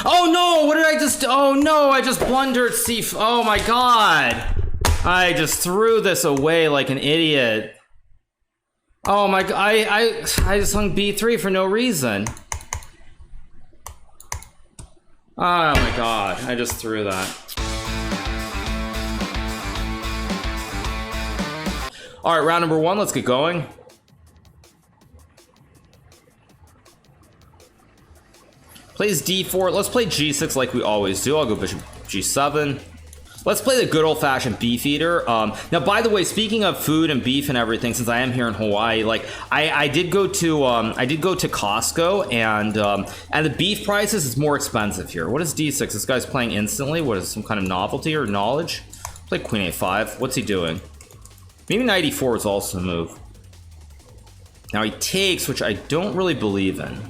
Oh no, what did I just, oh no, I just blundered oh my god. I just threw this away like an idiot. Oh my god, I just hung b3 for no reason. Oh my god, I just threw that. All right, round number 1, let's get going. Plays d4, let's play g6 like we always do. I'll go bishop g7. Let's play the good old-fashioned beef eater. Now, by the way, speaking of food and beef and everything, since I am here in Hawaii, like I did go to Costco, and the beef prices is more expensive here. What is d6? This guy's playing instantly. What is some kind of novelty or knowledge? Play queen a5. What's he doing? Maybe knight e4 is also a move. Now he takes, which I don't really believe in.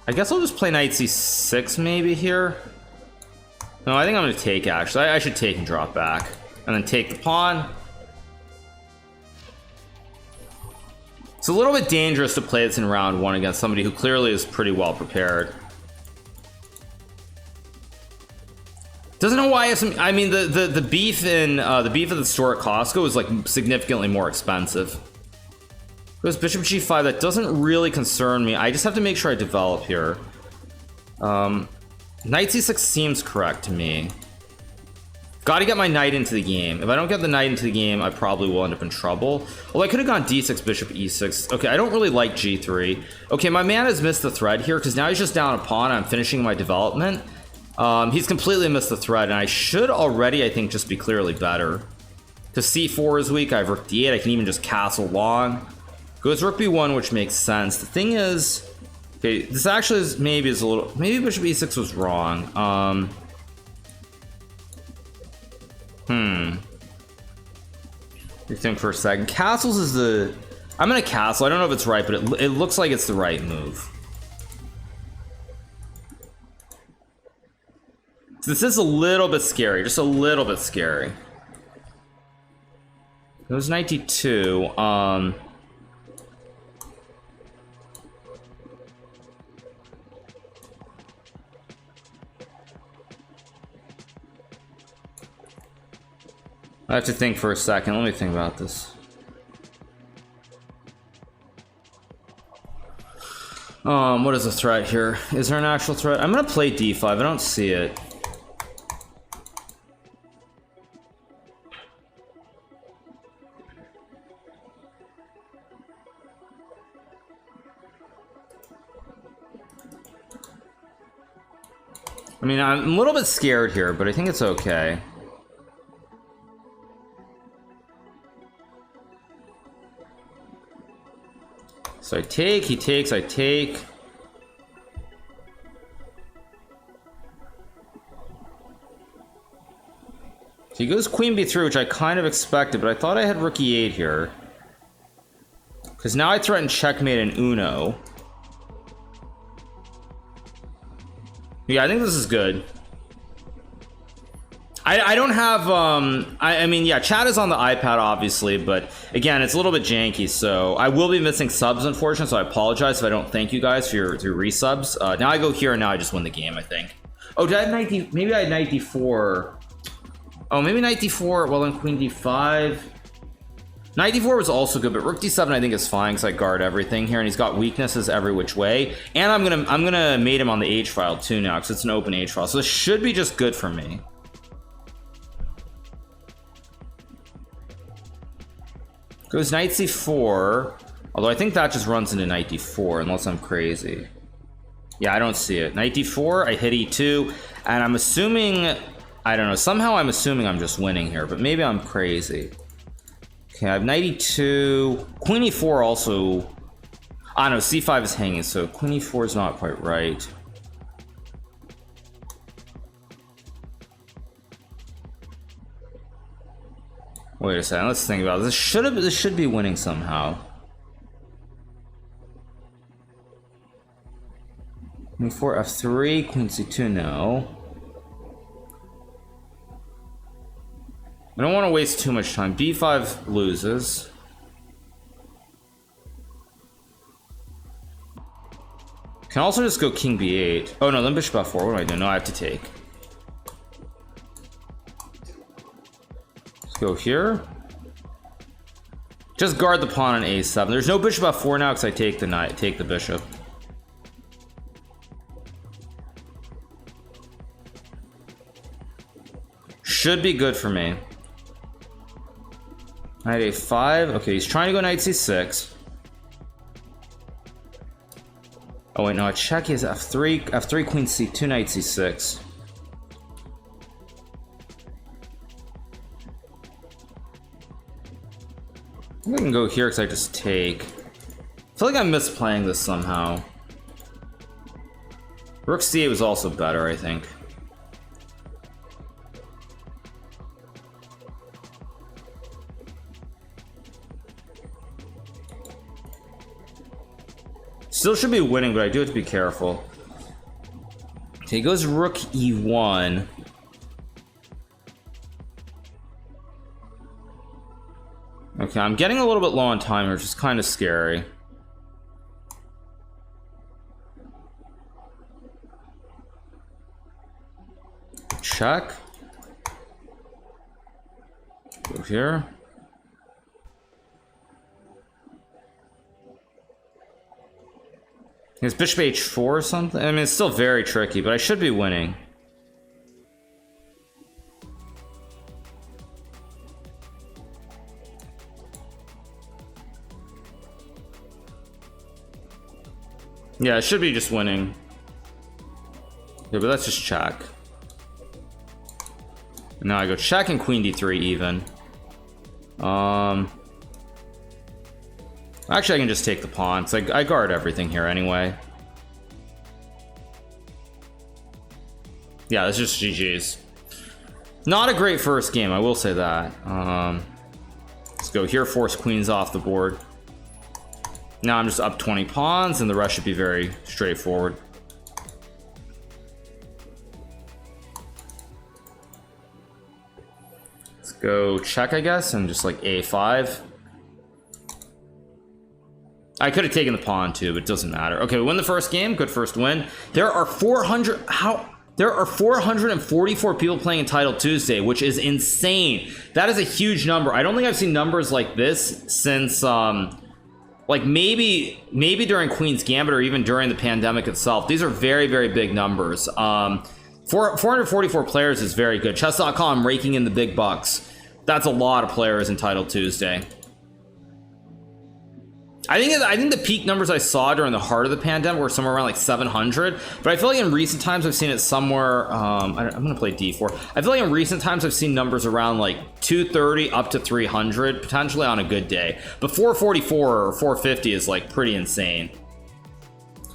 I guess I'll just play knight c6 maybe here. No, I think I'm going to take, actually. I should take and drop back. And then take the pawn. It's a little bit dangerous to play this in round 1 against somebody who clearly is pretty well prepared. Doesn't know why I have some, I mean, the beef in the beef at the store at Costco is like significantly more expensive. Goes bishop g5. That doesn't really concern me. I just have to make sure I develop here. Knight c6 seems correct to me. Got to get my knight into the game. If I don't get the knight into the game, I probably will end up in trouble. Well, I could have gone d6, bishop e6. Okay, I don't really like g3. Okay, my man has missed the thread here because now he's just down a pawn. I'm finishing my development. He's completely missed the thread, and I should already, I think, just be clearly better. Because c4 is weak. I have rook d8. I can even just castle long. Goes rook b1, which makes sense. The thing is, okay, this actually is maybe a little, maybe bishop e6 was wrong. You think for a second. Castles is the, I'm gonna castle. I don't know if it's right, but it looks like it's the right move. This is a little bit scary, just a little bit scary. It was knight d2. I have to think for a second. Let me think about this. What is the threat here? Is there an actual threat? I'm gonna play d5. I don't see it. I mean, I'm a little bit scared here, but I think it's okay. So I take, he takes, I take. So he goes queen b3, which I kind of expected, but I thought I had rook e8 here. Because now I threaten checkmate and Uno. Yeah, I think this is good. I don't have, I mean, yeah, chat is on the iPad, obviously, but again, it's a little bit janky, so I will be missing subs, unfortunately, so I apologize if I don't thank you guys for your resubs. Now I go here, and now I just win the game, I think. Oh, did I have knight d, maybe I had knight d4. Oh, maybe knight d4, well, then queen d5. Knight d4 was also good, but rook d7 I think is fine, because I guard everything here, and he's got weaknesses every which way. And I'm gonna mate him on the h file, too, now, because it's an open h file, so this should be just good for me. Goes knight c4, although I think that just runs into knight d4 unless I'm crazy. Yeah, I don't see it. Knight d4, I hit e2, and I'm assuming, I don't know, somehow I'm assuming I'm just winning here, but maybe I'm crazy. Okay, I have knight e2, queen e4 also, I don't know, c5 is hanging, so queen e4 is not quite right. Wait a second, let's think about this. This should be winning somehow. Queen 4 f3, queen c2, no. I don't want to waste too much time. b5 loses. Can also just go king b8. Oh no, then bishop f4. What do I do? No, I have to take. Let's go here. Just guard the pawn on a7. There's no bishop f4 now because I take the knight, take the bishop. Should be good for me. Knight a5. Okay, he's trying to go knight c6. Oh wait, no, I check. He has f3, queen c2, knight c6. I think I can go here because I just take. I feel like I'm misplaying this somehow. Rook c8 was also better, I think. Still should be winning, but I do have to be careful. Okay, he goes rook e1. Okay, I'm getting a little bit low on time, which is kind of scary. Check. Go here. Is bishop h4 or something? I mean, it's still very tricky, but I should be winning. Yeah, I should be just winning. Yeah, but let's just check. Now I go check and queen d3 even. Actually, I can just take the pawn, because I guard everything here anyway. Yeah, it's just GG's. Not a great first game, I will say that. Let's go here, force queens off the board. Now I'm just up 20 pawns, and the rest should be very straightforward. Let's go check, I guess, and just like a5. I could have taken the pawn too, but it doesn't matter. Okay, we win the first game. Good first win. There are 444 people playing Untitled Tuesday, which is insane. That is a huge number. I don't think I've seen numbers like this since like maybe during Queen's Gambit or even during the pandemic itself. These are very, very big numbers. 444 players is very good. Chess.com raking in the big bucks. That's a lot of players Untitled Tuesday. I think the peak numbers I saw during the heart of the pandemic were somewhere around like 700, but I feel like in recent times I've seen it somewhere. I'm gonna play d4. I feel like in recent times I've seen numbers around like 230 up to 300, potentially on a good day. But 444 or 450 is like pretty insane.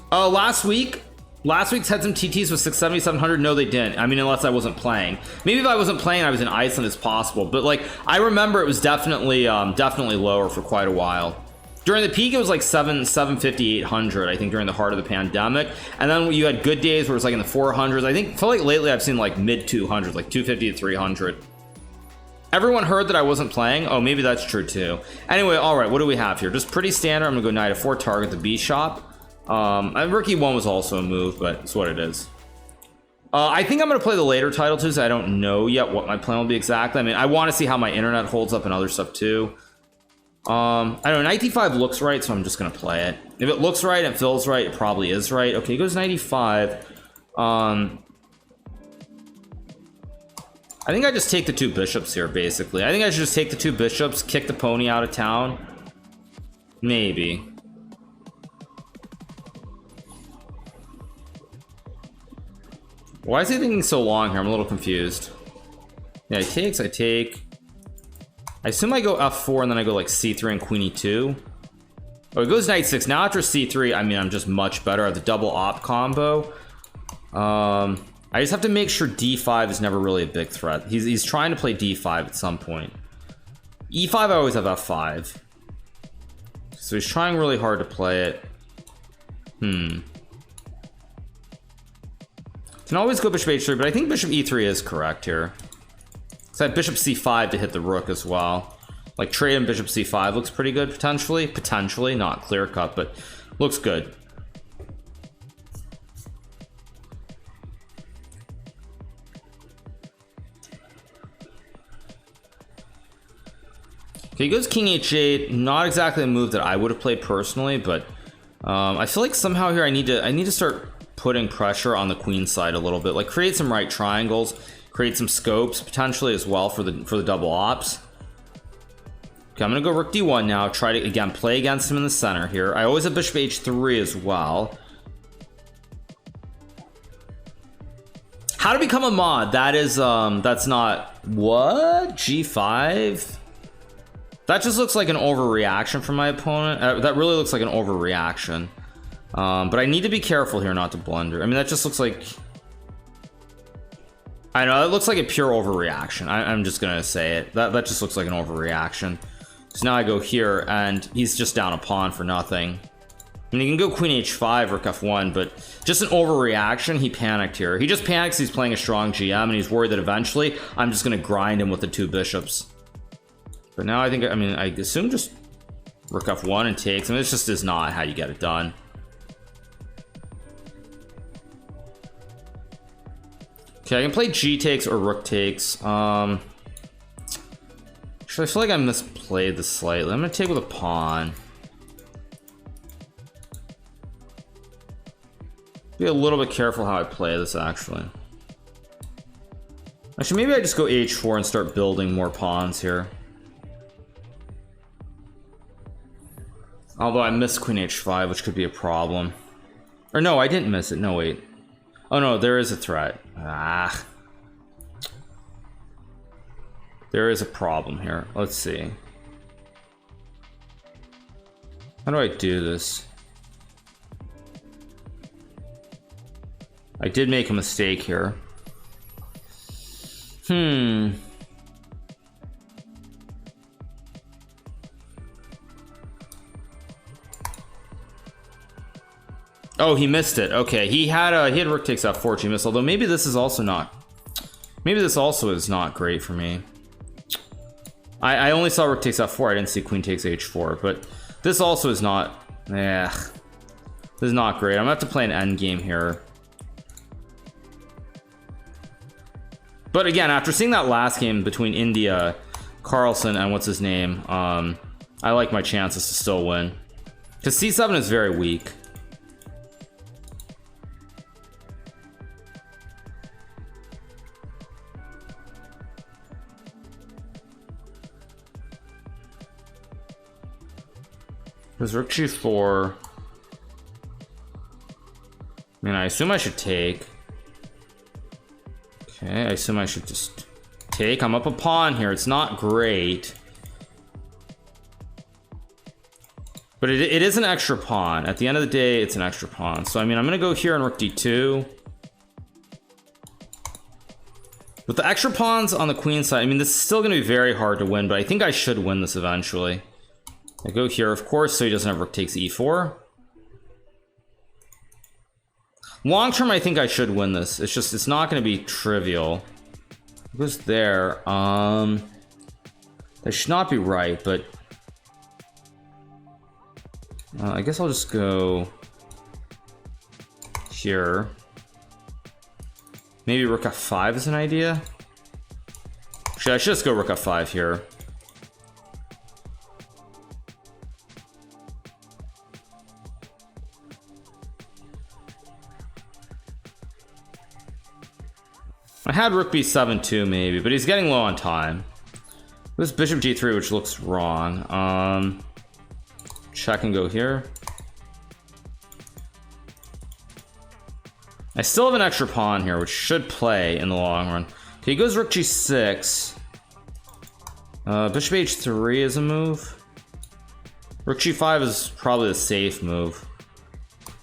Last week's had some TTs with 670, 700. No, they didn't. I mean, unless I wasn't playing. Maybe if I wasn't playing, I was in Iceland, it's possible. But like, I remember it was definitely lower for quite a while. During the peak, it was like 750, 800, I think, during the heart of the pandemic. And then you had good days where it was like in the 400s. I feel like lately I've seen like mid 200s, like 250 to 300. Everyone heard that I wasn't playing. Oh, maybe that's true too. Anyway, all right, what do we have here? Just pretty standard. I'm gonna go knight f4, target the b shop. Rook e1 was also a move, but it's what it is. I think I'm gonna play the later title too, so I don't know yet what my plan will be exactly. I mean, I want to see how my internet holds up and other stuff too. I don't know, knight d5 looks right, so I'm just gonna play it. If it looks right and feels right, it probably is right. Okay, he goes knight e5. I think I just take the two bishops here, basically. I think I should just take the two bishops, kick the pony out of town. Maybe. Why is he thinking so long here? I'm a little confused. Yeah, he takes, I take. I assume I go f4 and then I go like c3 and queen e2. Oh, it goes knight 6. Now after c3, I mean, I'm just much better at the double op combo. I just have to make sure d5 is never really a big threat. He's trying to play d5 at some point. e5, I always have f5. So he's trying really hard to play it. Can always go bishop h3, but I think bishop e3 is correct here. So I have bishop c5 to hit the rook as well. Like trade in bishop c5 looks pretty good potentially. Potentially, not clear cut, but looks good. Okay, he goes king h8. Not exactly a move that I would have played personally, but I feel like somehow here I need to start putting pressure on the queen side a little bit. Like create some right triangles, create some scopes potentially as well for the double ops. Okay, I'm gonna go rook d1 now. Try to again play against him in the center here. I always have bishop h3 as well. How to become a mod? That is that's not what g5. That just looks like an overreaction from my opponent. That really looks like an overreaction. But I need to be careful here not to blunder. I mean, that just looks like... I know, it looks like a pure overreaction. I'm just gonna say it. That just looks like an overreaction. So now I go here, and he's just down a pawn for nothing. I mean, he can go queen h5 or f1, but just an overreaction. He panicked here. He just panics. He's playing a strong GM, and he's worried that eventually I'm just gonna grind him with the two bishops. But now I think, I mean, I assume just rook f1 and takes. I mean, this just is not how you get it done. Okay, I can play g takes or rook takes. Actually, I feel like I misplayed this slightly. I'm gonna take with a pawn. Be a little bit careful how I play this, actually. Actually, maybe I just go h4 and start building more pawns here. Although I missed queen h5, which could be a problem. Or no, I didn't miss it. No, wait. Oh no, there is a threat. Ah. There is a problem here. Let's see. How do I do this? I did make a mistake here. Oh, he missed it. Okay, he had rook takes f4, he missed. Although maybe this is also not. Maybe this also is not great for me. I only saw rook takes f4. I didn't see queen takes h4. But this also is not. This is not great. I'm gonna have to play an endgame here. But again, after seeing that last game between India, Carlsen, and what's his name, I like my chances to still win. Because c7 is very weak. There's rook g4. I mean, I assume I should take. Okay, I assume I should just take. I'm up a pawn here. It's not great. But it is an extra pawn. At the end of the day, it's an extra pawn. So, I mean, I'm going to go here on rook d2. With the extra pawns on the queen side, I mean, this is still going to be very hard to win, but I think I should win this eventually. I go here, of course, so he doesn't have rook takes e4. Long term, I think I should win this. It's just, it's not going to be trivial. It goes there. That should not be right, but I guess I'll just go here. Maybe rook f5 is an idea. Actually, I should just go rook f5 here. I had rook b7 too, maybe, but he's getting low on time. This bishop g3, which looks wrong. Check and go here. I still have an extra pawn here, which should play in the long run. Okay, he goes rook g6. Bishop h3 is a move. Rook g5 is probably the safe move.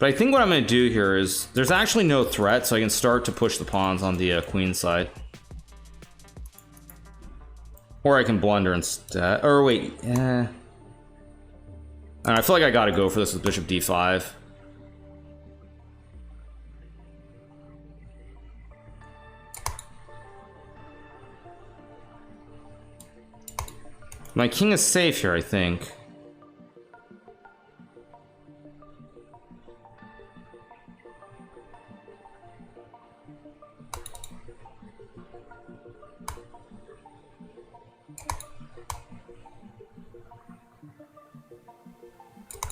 But I think what I'm going to do here is, there's actually no threat, so I can start to push the pawns on the queen side. Or I can blunder instead. Or wait, and I feel like I got to go for this with bishop d5. My king is safe here, I think.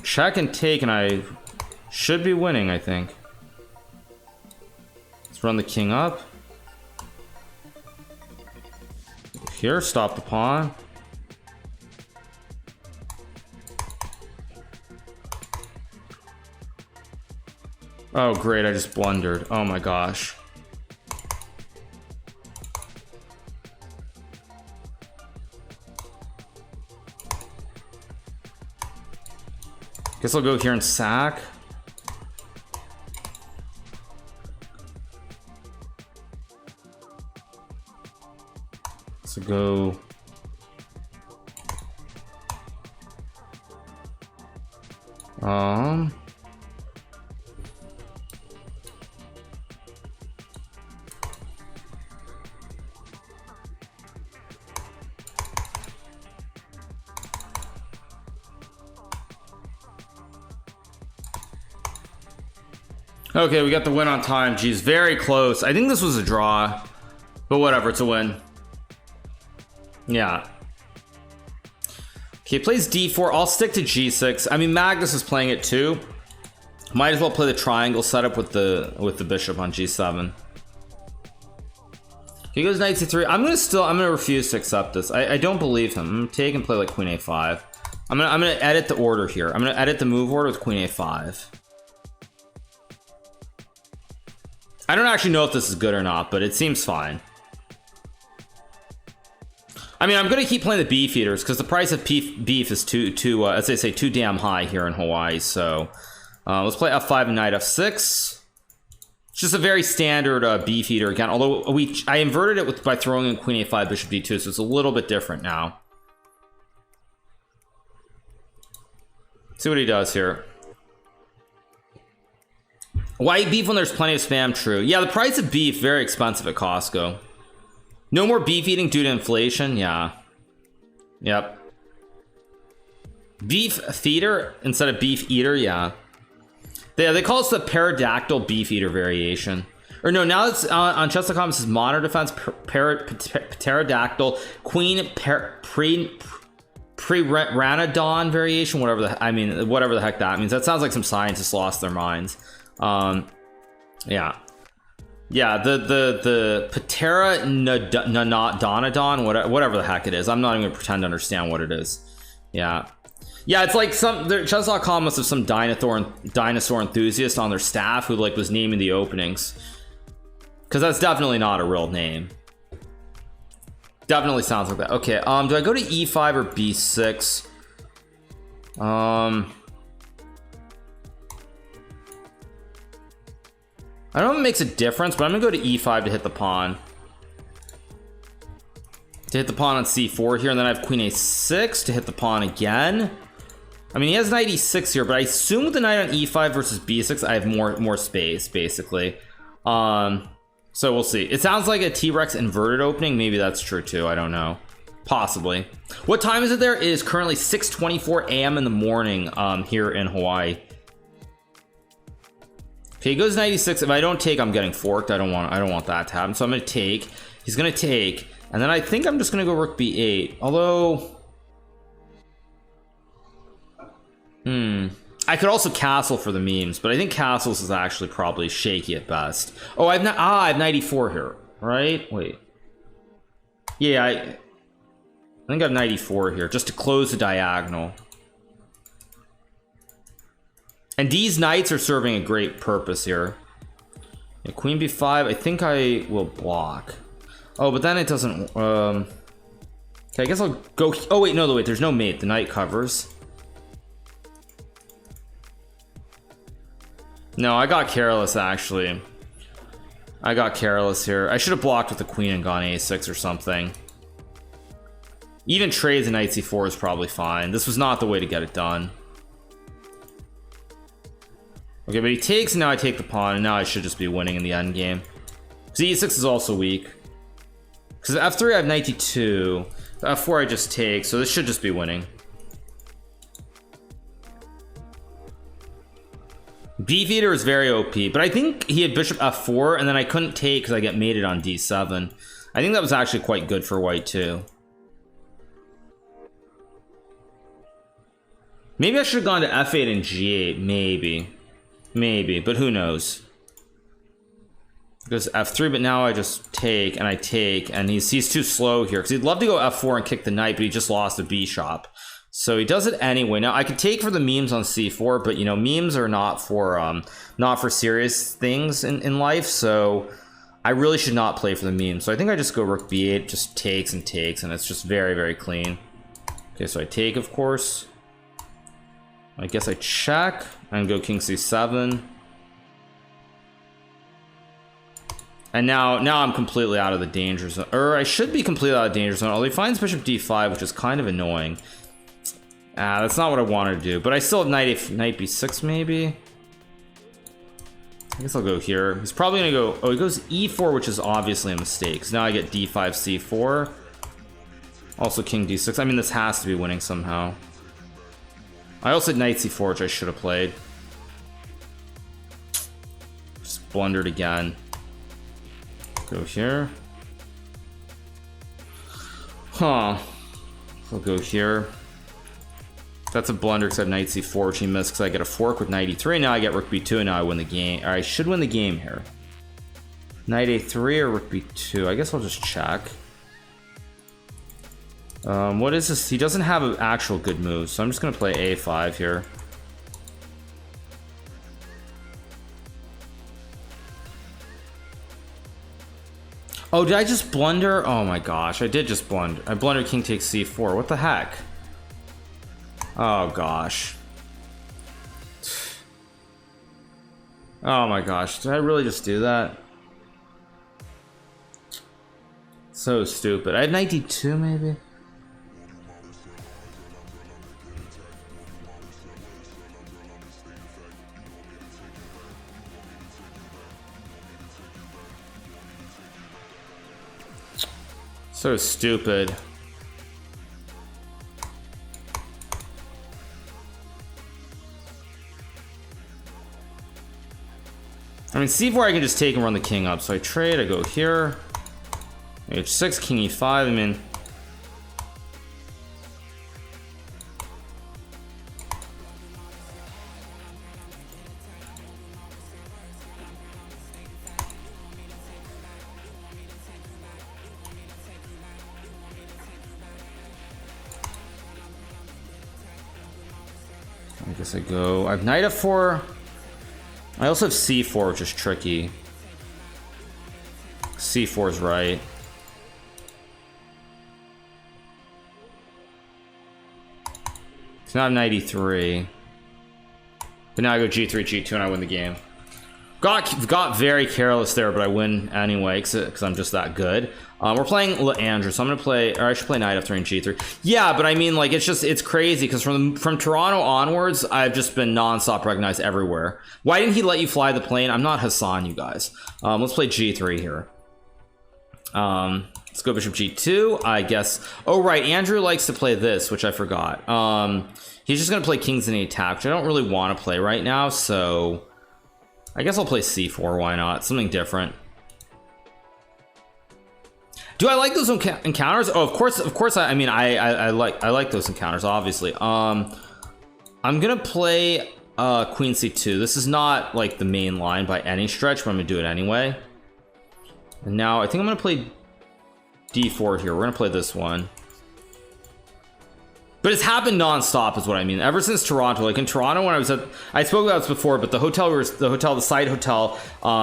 Check and take, and I should be winning, I think. Let's run the king up. Here, stop the pawn. Oh, great, I just blundered. Oh my gosh. Guess I'll go here and sack. So go. Okay, we got the win on time. Geez, very close. I think this was a draw, but whatever, it's a win. Yeah. Okay, he plays d4. I'll stick to g6. I mean, Magnus is playing it too. Might as well play the triangle setup with the bishop on g7. He goes knight c3. I'm gonna refuse to accept this. I don't believe him. I'm gonna take and play like queen a5. I'm gonna edit the order here. I'm gonna edit the move order with queen a5. I don't actually know if this is good or not, but it seems fine. I mean, I'm gonna keep playing the beef eaters because the price of beef is too as they say, too damn high here in Hawaii. So let's play f5 and knight f6. It's just a very standard beef eater again. Although I inverted it by throwing in queen a5, bishop d2, so it's a little bit different now. See what he does here. Why eat beef when there's plenty of spam? True. Yeah, the price of beef very expensive at Costco. No more beef eating due to inflation. Yeah. Yep. Beef feeder instead of beef eater. Yeah. They call it the pterodactyl beef eater variation. Or no, now it's on chess.com. It says modern defense pterodactyl queen pre-ranodon variation. Whatever the heck that means. That sounds like some scientists lost their minds. Yeah, the Patera Donadon, whatever the heck it is. I'm not even gonna pretend to understand what it is. Yeah, it's like chess.com must have some dinosaur enthusiast on their staff who like was naming the openings, because that's definitely not a real name. Definitely sounds like that. Okay, do I go to e5 or b6? I don't know if it makes a difference, but I'm gonna go to e5 to hit the pawn. To hit the pawn on c4 here, and then I have queen a6 to hit the pawn again. I mean, he has knight e6 here, but I assume with the knight on e5 versus b6, I have more space, basically. So we'll see. It sounds like a T-Rex inverted opening. Maybe that's true too. I don't know. Possibly. What time is it there? It is currently 6:24 a.m. in the morning here in Hawaii. Okay, he goes 96. If I don't take, I'm getting forked. I don't want that to happen. So I'm gonna take. He's gonna take, and then I think I'm just gonna go rook b8. Although, I could also castle for the memes, but I think castles is actually probably shaky at best. Oh, I have 94 here, right? Wait. Yeah, I think I have 94 here just to close the diagonal. And these knights are serving a great purpose here. Yeah, queen b5, I think I will block. Oh, but then it doesn't. Okay, I guess I'll go. Oh wait, no, wait. There's no mate. The knight covers. No, I got careless actually. I got careless here. I should have blocked with the queen and gone a6 or something. Even trades and knight c4 is probably fine. This was not the way to get it done. Okay, but he takes, and now I take the pawn, and now I should just be winning in the end game. So e6 is also weak. Because f3 I have knight d2. f4 I just take, so this should just be winning. Beefeater is very OP, but I think he had bishop f4 and then I couldn't take because I get mated on d7. I think that was actually quite good for white too. Maybe I should have gone to f8 and g8, maybe, but who knows. Goes f3, but now I just take and I take, and he's too slow here because he'd love to go f4 and kick the knight, but he just lost the bishop. So he does it anyway. Now I could take for the memes on c4, but you know, memes are not for serious things in life, so I really should not play for the memes. So I think I just go rook b8, just takes and takes, and it's just very, very clean. Okay, so I take, of course. I guess I check and go king c7. And now I'm completely out of the danger zone, or I should be completely out of danger zone, although he finds bishop d5, which is kind of annoying. That's not what I wanted to do, but I still have knight b6 maybe. I guess I'll go here. He's probably gonna go, oh, he goes e4, which is obviously a mistake, so now I get d5 c4, also king d6. I mean, this has to be winning somehow. I also had knight c4, which I should have played. Just blundered again. Go here. Huh. We'll go here. That's a blunder because I have knight c4, which he missed because I get a fork with knight e3. Now I get rook b2, and now I win the game. Or I should win the game here. Knight a3 or rook b2. I guess I'll just check. What is this? He doesn't have an actual good move, so I'm just going to play a5 here. Oh, did I just blunder? Oh my gosh, I did just blunder. I blundered king takes c4. What the heck? Oh gosh. Oh my gosh, did I really just do that? So stupid. I had knight d2 maybe? So stupid. I mean, c4 I can just take and run the king up. So I trade, I go here. h6, king e5, I mean. I guess I go, I have knight f4. I also have c4, which is tricky. c4 is right. So now I have knight e3. But now I go g3, g2, and I win the game. Got very careless there, but I win anyway because I'm just that good. We're playing Andrew, so I'm gonna play, or I should play knight f3 and g3. Yeah, but I mean, like, it's crazy because from Toronto onwards, I've just been nonstop recognized everywhere. Why didn't he let you fly the plane? I'm not Hassan, you guys. Let's play g3 here. Let's go bishop g2, I guess. Oh right, Andrew likes to play this, which I forgot. He's just gonna play kings in the attack, which I don't really want to play right now, so I guess I'll play c4. Why not? Something different. Do I like those encounters? Oh, of course. I mean, I like those encounters. Obviously. I'm gonna play queen c2. This is not like the main line by any stretch, but I'm gonna do it anyway. And now I think I'm gonna play d4 here. We're gonna play this one. But it's happened non-stop is what I mean. Ever since Toronto, like in Toronto when I was I spoke about this before, but the side hotel,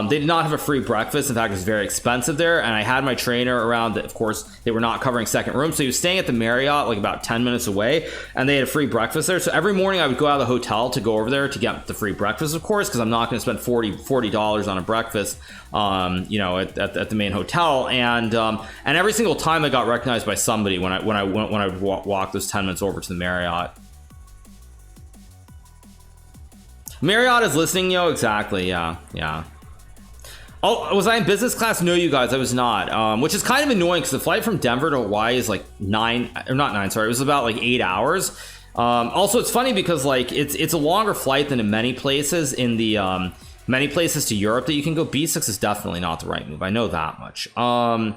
they did not have a free breakfast. In fact, it was very expensive there. And I had my trainer around that, of course, they were not covering second room. So he was staying at the Marriott, like about 10 minutes away, and they had a free breakfast there. So every morning I would go out of the hotel to go over there to get the free breakfast, of course, because I'm not going to spend $40 on a breakfast, you know, at the main hotel. And every single time I got recognized by somebody when I would walk those 10 minutes over to the Marriott. Marriott is listening, yo. Exactly. Yeah. Oh, was I in business class? No, you guys, I was not. Which is kind of annoying because the flight from Denver to Hawaii is like 9, or not 9, sorry, it was about like 8 hours. Also, it's funny because like it's a longer flight than in many places in the many places to Europe that you can go. B6 is definitely not the right move. I know that much. I'm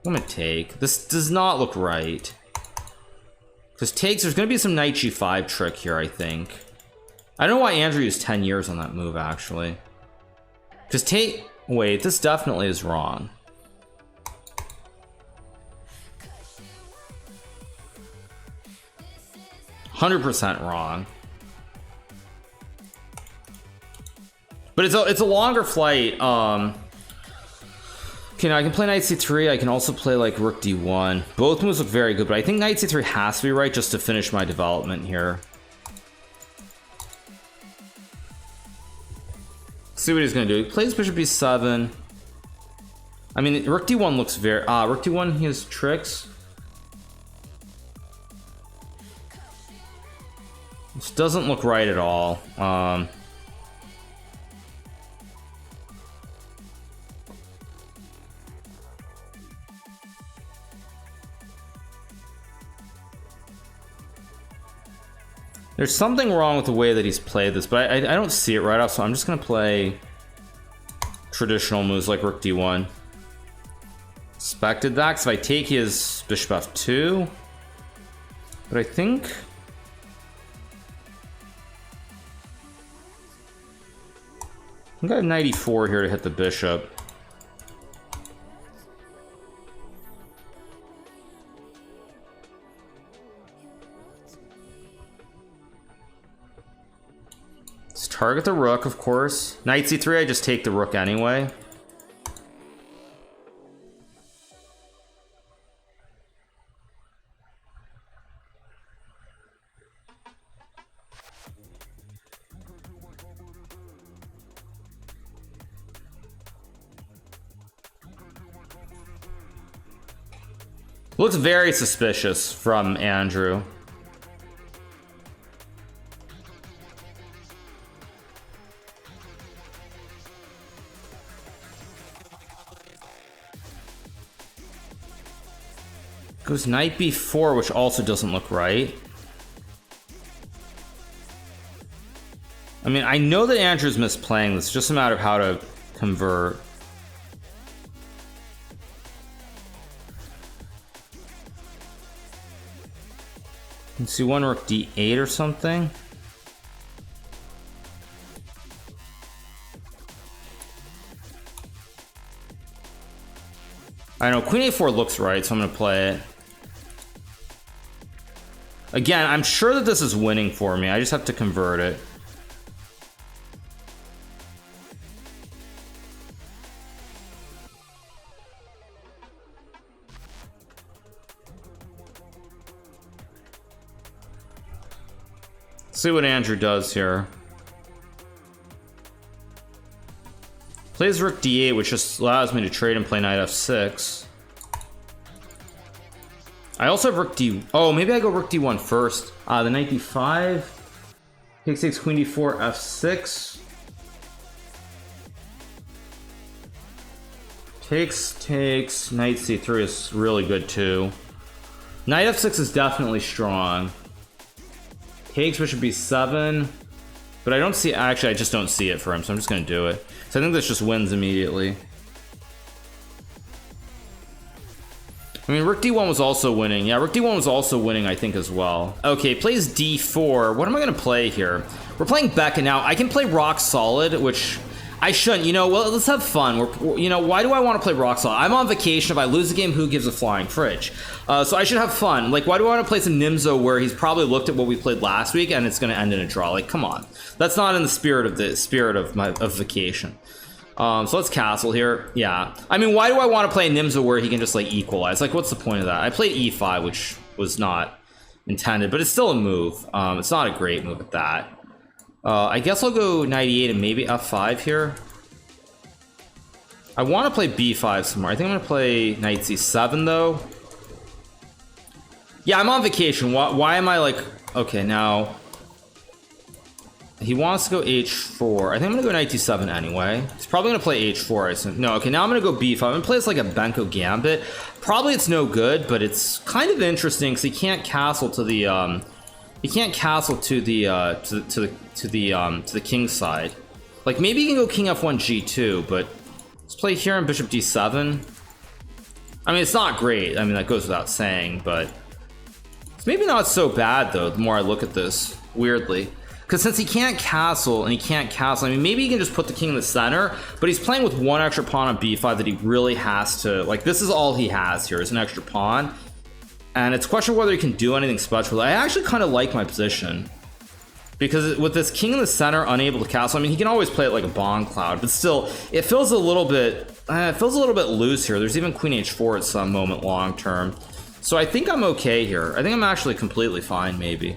gonna take. This does not look right. Because takes, there's gonna be some knight g5 trick here, I think. I don't know why Andrew used 10 years on that move, actually. Because take, wait, this definitely is wrong. %100% wrong. But it's a longer flight. Okay, now I can play knight c3. I can also play like rook d1. Both moves look very good, but I think knight c3 has to be right just to finish my development here. See what he's gonna do. He plays bishop b7. I mean, rook d1 looks very rook d1, he has tricks. This doesn't look right at all. There's something wrong with the way that he's played this, but I don't see it right off, so I'm just gonna play traditional moves like rook d1. Expected that, because if I take his bishop f2, but I think I got knight e4 here to hit the bishop. Let's target the rook, of course. Knight c3, I just take the rook anyway. Looks very suspicious from Andrew. Goes knight b4, which also doesn't look right. I mean, I know that Andrew's misplaying this. It's just a matter of how to convert. Let's see, one rook d8 or something. I know, queen a4 looks right, so I'm gonna play it. Again, I'm sure that this is winning for me. I just have to convert it. See what Andrew does here. Plays rook d8, which just allows me to trade and play knight f6. I also have rook d... Oh, maybe I go rook d1 first. The knight d5. Takes 6, queen d4, f6. Takes, knight c3 is really good too. Knight f6 is definitely strong. Takes bishop b7. But I don't see... Actually, I just don't see it for him, so I'm just going to do it. So I think this just wins immediately. I mean, rook d1 was also winning. Yeah, rook d1 was also winning, I think, as well. Okay, plays d4. What am I going to play here? We're playing Becca now. I can play rock solid, which I shouldn't. You know, well, let's have fun. You know, why do I want to play rock solid? I'm on vacation. If I lose a game, who gives a flying fridge? So I should have fun. Like, why do I want to play some Nimzo where he's probably looked at what we played last week and it's going to end in a draw? Like, come on. That's not in the spirit of vacation. So let's castle here. Yeah. I mean, why do I want to play Nimzo where he can just like equalize? Like, what's the point of that? I played e5, which was not intended, but it's still a move. It's not a great move at that. I guess I'll go knight e8 and maybe f5 here. I want to play b5 somewhere. I think I'm going to play knight c7 though. Yeah, I'm on vacation. Why am I like... Okay, now... He wants to go h4. I think I'm gonna go knight d7 anyway. He's probably gonna play h4. I assume. No, okay, now I'm gonna go b5. I'm gonna play this like a Benko gambit. Probably it's no good, but it's kind of interesting because he can't castle to the he can't castle to the to the king side. Like maybe he can go king f1 g2, but let's play here on bishop d7. I mean, it's not great. I mean, that goes without saying, but it's maybe not so bad though. The more I look at this, weirdly. Because since he can't castle, and he can't castle, I mean, maybe he can just put the king in the center, but he's playing with one extra pawn on b5 that he really has to, like, this is all he has here, is an extra pawn. And it's a question of whether he can do anything special. I actually kind of like my position. Because with this king in the center, unable to castle, I mean, he can always play it like a bomb cloud, but still, it feels a little bit loose here. There's even queen h4 at some moment long term. So I think I'm okay here. I think I'm actually completely fine, maybe.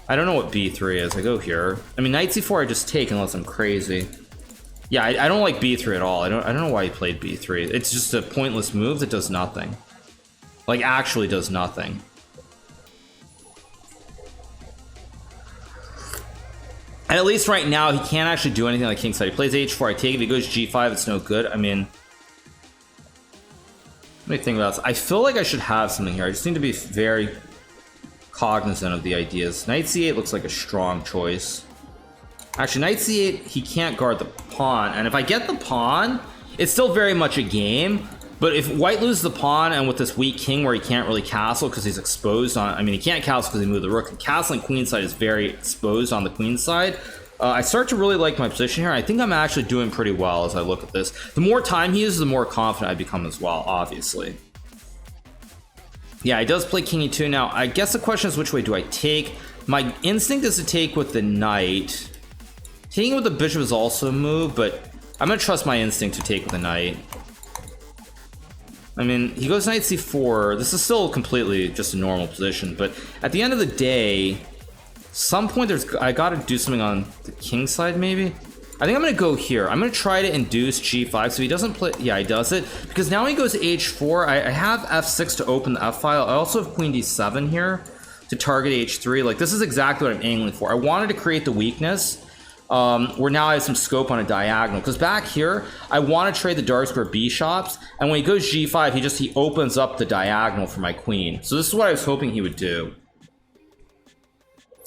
I don't know what b3 is. I go here. I mean, knight c4 I just take unless I'm crazy. Yeah, I don't like b3 at all. I don't know why he played b3. It's just a pointless move that does nothing. Like, actually does nothing. And at least right now, he can't actually do anything like kingside. He plays h4, I take it. If he goes g5, it's no good. I mean, let me think about this. I feel like I should have something here. I just need to be very cognizant of the ideas. Knight c8 looks like a strong choice. Actually, knight c8, he can't guard the pawn. And if I get the pawn, it's still very much a game. But if white loses the pawn, and with this weak king where he can't really castle because he's exposed on, I mean, he can't castle because he moved the rook. The castling queen side is very exposed on the queen side. I start to really like my position here. I think I'm actually doing pretty well as I look at this. The more time he uses, the more confident I become as well, obviously. Yeah, he does play king e2. Now, I guess the question is, which way do I take? My instinct is to take with the knight. Taking with the bishop is also a move, but I'm going to trust my instinct to take with the knight. I mean, he goes knight c4. This is still completely just a normal position, but at the end of the day, some point I got to do something on the king side, maybe? I think I'm going to go here. I'm going to try to induce g5, so if he doesn't play... Yeah, he does it. Because now he goes h4. I have f6 to open the f file. I also have queen d7 here to target h3. Like, this is exactly what I'm angling for. I wanted to create the weakness where now I have some scope on a diagonal. Because back here, I want to trade the dark square bishops. And when he goes g5, he opens up the diagonal for my queen. So this is what I was hoping he would do.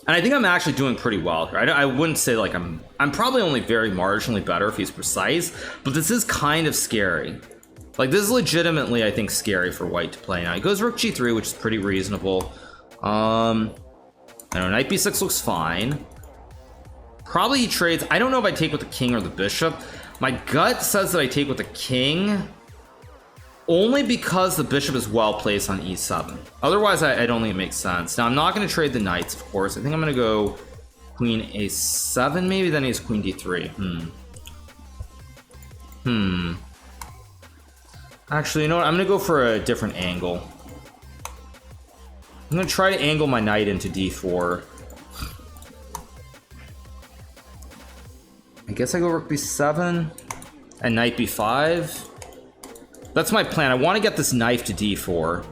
And I think I'm actually doing pretty well here. I wouldn't say like I'm probably only very marginally better if he's precise, but this is kind of scary. Like, this is legitimately, I think, scary for white to play. Now he goes rook g3, which is pretty reasonable. I don't know, knight b6 looks fine. Probably he trades. I don't know if I take with the king or the bishop. My gut says that I take with the king, only because the bishop is well placed on e7. Otherwise, I don't think it makes sense. Now, I'm not going to trade the knights, of course. I think I'm going to go queen a7, maybe, then he has queen d3. Actually, you know what? I'm going to go for a different angle. I'm going to try to angle my knight into d4. I guess I go rook b7 and knight b5. That's my plan. I want to get this knife to d4.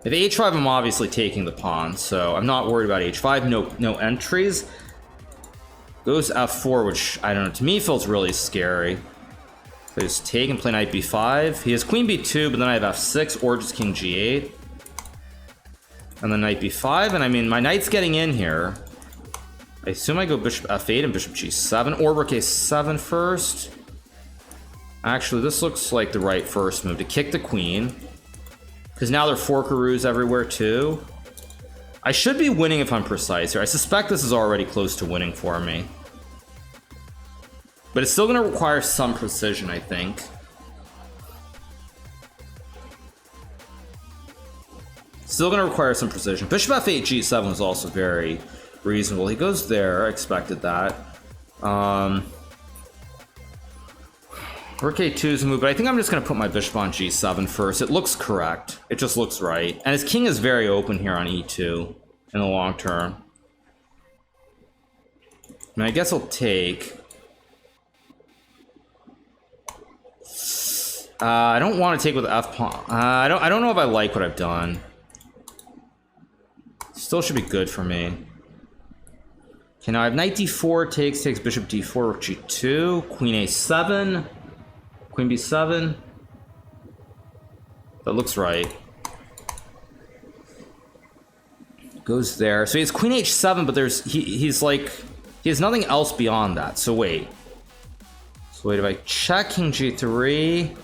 If h5, I'm obviously taking the pawn, so I'm not worried about h5. No entries. Goes f4, which, I don't know, to me feels really scary. So I just take and play knight b5. He has queen b2, but then I have f6 or just king g8. And then knight b5, and I mean, my knight's getting in here. I assume I go bishop f8 and bishop g7, or rook a7 first. Actually, this looks like the right first move, to kick the queen. Because now there are forkaroos everywhere, too. I should be winning if I'm precise here. I suspect this is already close to winning for me. But it's still going to require some precision, I think. Still going to require some precision. Bishop f8, g7 was also very reasonable. He goes there. I expected that. Rook a2 is a move, but I think I'm just going to put my bishop on g7 first. It looks correct. It just looks right. And his king is very open here on e2 in the long term. I mean, I guess I'll take... I don't want to take with f-pawn. I don't know if I like what I've done. Still should be good for me. Okay, now I have knight d4, takes bishop d4, rook g2, queen a7, queen b7. That looks right. Goes there. So he has queen h7, but he's like, he has nothing else beyond that. So wait. So wait, if I check king g3,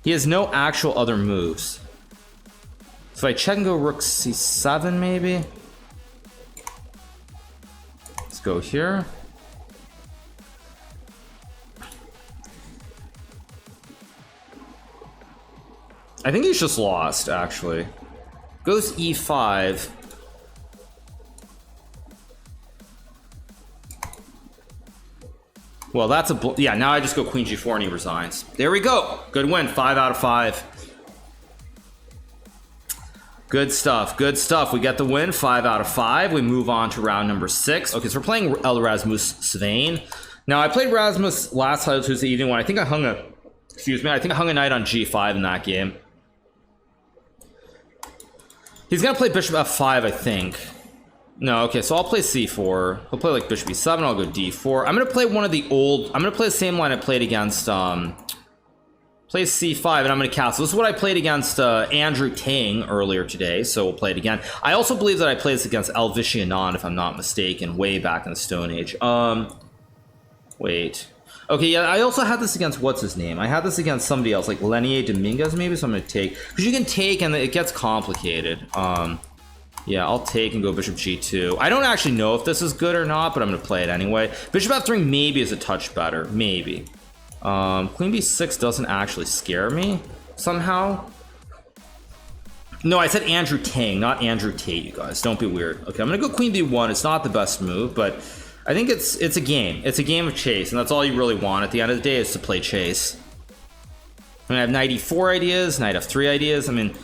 he has no actual other moves. So if I check and go rook c7 maybe. Let's go here. I think he's just lost, actually. Goes e5. Well, that's a... Yeah, now I just go queen g4 and he resigns. There we go. Good win. 5 out of 5. Good stuff. Good stuff. We get the win. 5 out of 5. We move on to round number 6. Okay, so we're playing El Rasmus Svein. Now, I played Rasmus last Tuesday evening when I think I hung a... Excuse me. I think I hung a knight on g5 in that game. He's gonna play bishop f5, I think. No, okay, so I'll play c4. He'll play like bishop e7, I'll go d4. I'm gonna play one of the old... I'm gonna play the same line I played against... Play c5, and I'm gonna castle. This is what I played against Andrew Tang earlier today, so we'll play it again. I also believe that I played this against Elvish Anand, if I'm not mistaken, way back in the Stone Age. Wait. Okay, yeah, I also had this against, what's his name? I had this against somebody else, like Lenier Dominguez maybe, so I'm gonna take. Because you can take and it gets complicated. Yeah, I'll take and go bishop g2. I don't actually know if this is good or not, but I'm gonna play it anyway. Bishop f3 maybe is a touch better, maybe. Queen b6 doesn't actually scare me, somehow. No, I said Andrew Tang, not Andrew Tate, you guys. Don't be weird. Okay, I'm gonna go queen b1. It's not the best move, but... I think it's a game. It's a game of chase, and that's all you really want at the end of the day is to play chase. I mean, I have knight e4 ideas, knight f3 ideas. I mean,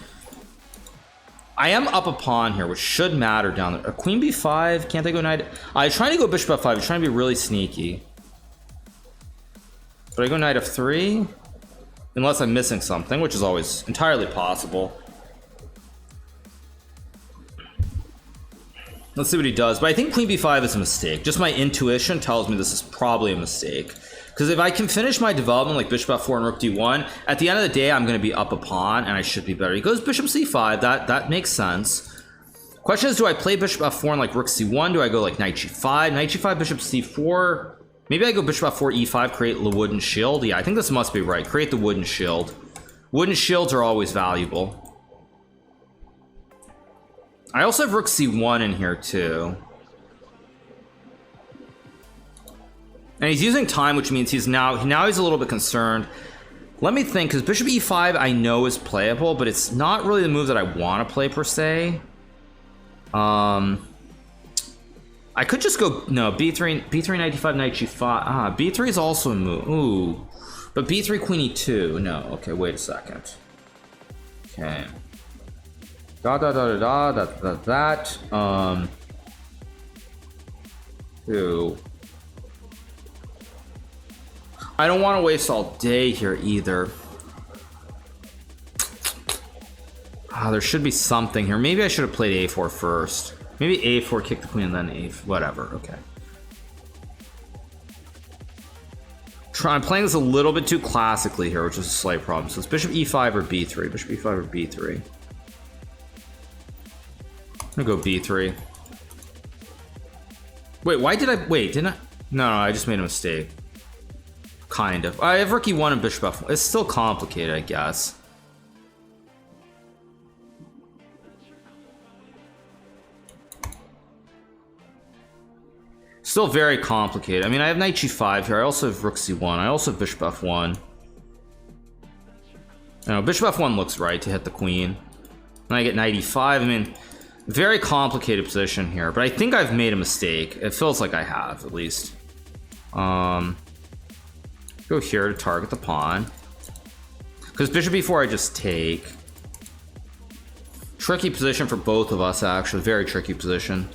I am up a pawn here, which should matter down there. A queen b5, can't I go knight? I was trying to go bishop f5. I was trying to be really sneaky. But I go knight f3, unless I'm missing something, which is always entirely possible. Let's see what he does, but I think queen b5 is a mistake. Just my intuition tells me this is probably a mistake. Because if I can finish my development like bishop f4 and rook d1, at the end of the day, I'm going to be up a pawn, and I should be better. He goes bishop c5, that makes sense. Question is, do I play bishop f4 and like rook c1? Do I go like knight g5? Knight g5, bishop c4? Maybe I go bishop f4, e5, create the wooden shield. Yeah, I think this must be right. Create the wooden shield. Wooden shields are always valuable. I also have rook c1 in here too. And he's using time, which means he's now he's a little bit concerned. Let me think, because bishop e5 I know is playable, but it's not really the move that I want to play per se. I could just go no b3 knight d5 knight g5. B3 is also a move. Ooh, but b3 queen e2. No, okay, wait a second. Okay. That. Ooh. I don't want to waste all day here either. There should be something here. Maybe I should have played a4 first. Maybe a4, kick the queen, and then a4. Whatever, okay. I'm playing this a little bit too classically here, which is a slight problem. So it's bishop e5 or b3. Bishop e5 or b3. I'm gonna go b3. Wait, why did I... Wait, didn't I... No, I just made a mistake. Kind of. I have rook e1 and bishop f1. It's still complicated, I guess. Still very complicated. I mean, I have knight g5 here. I also have rook c1. I also have bishop f1. No, bishop f1 looks right to hit the queen. Then I get knight e5. I mean... Very complicated position here, but I think I've made a mistake. It feels like I have, at least. Go here to target the pawn. Because bishop e4 I just take. Tricky position for both of us, actually. Very tricky position.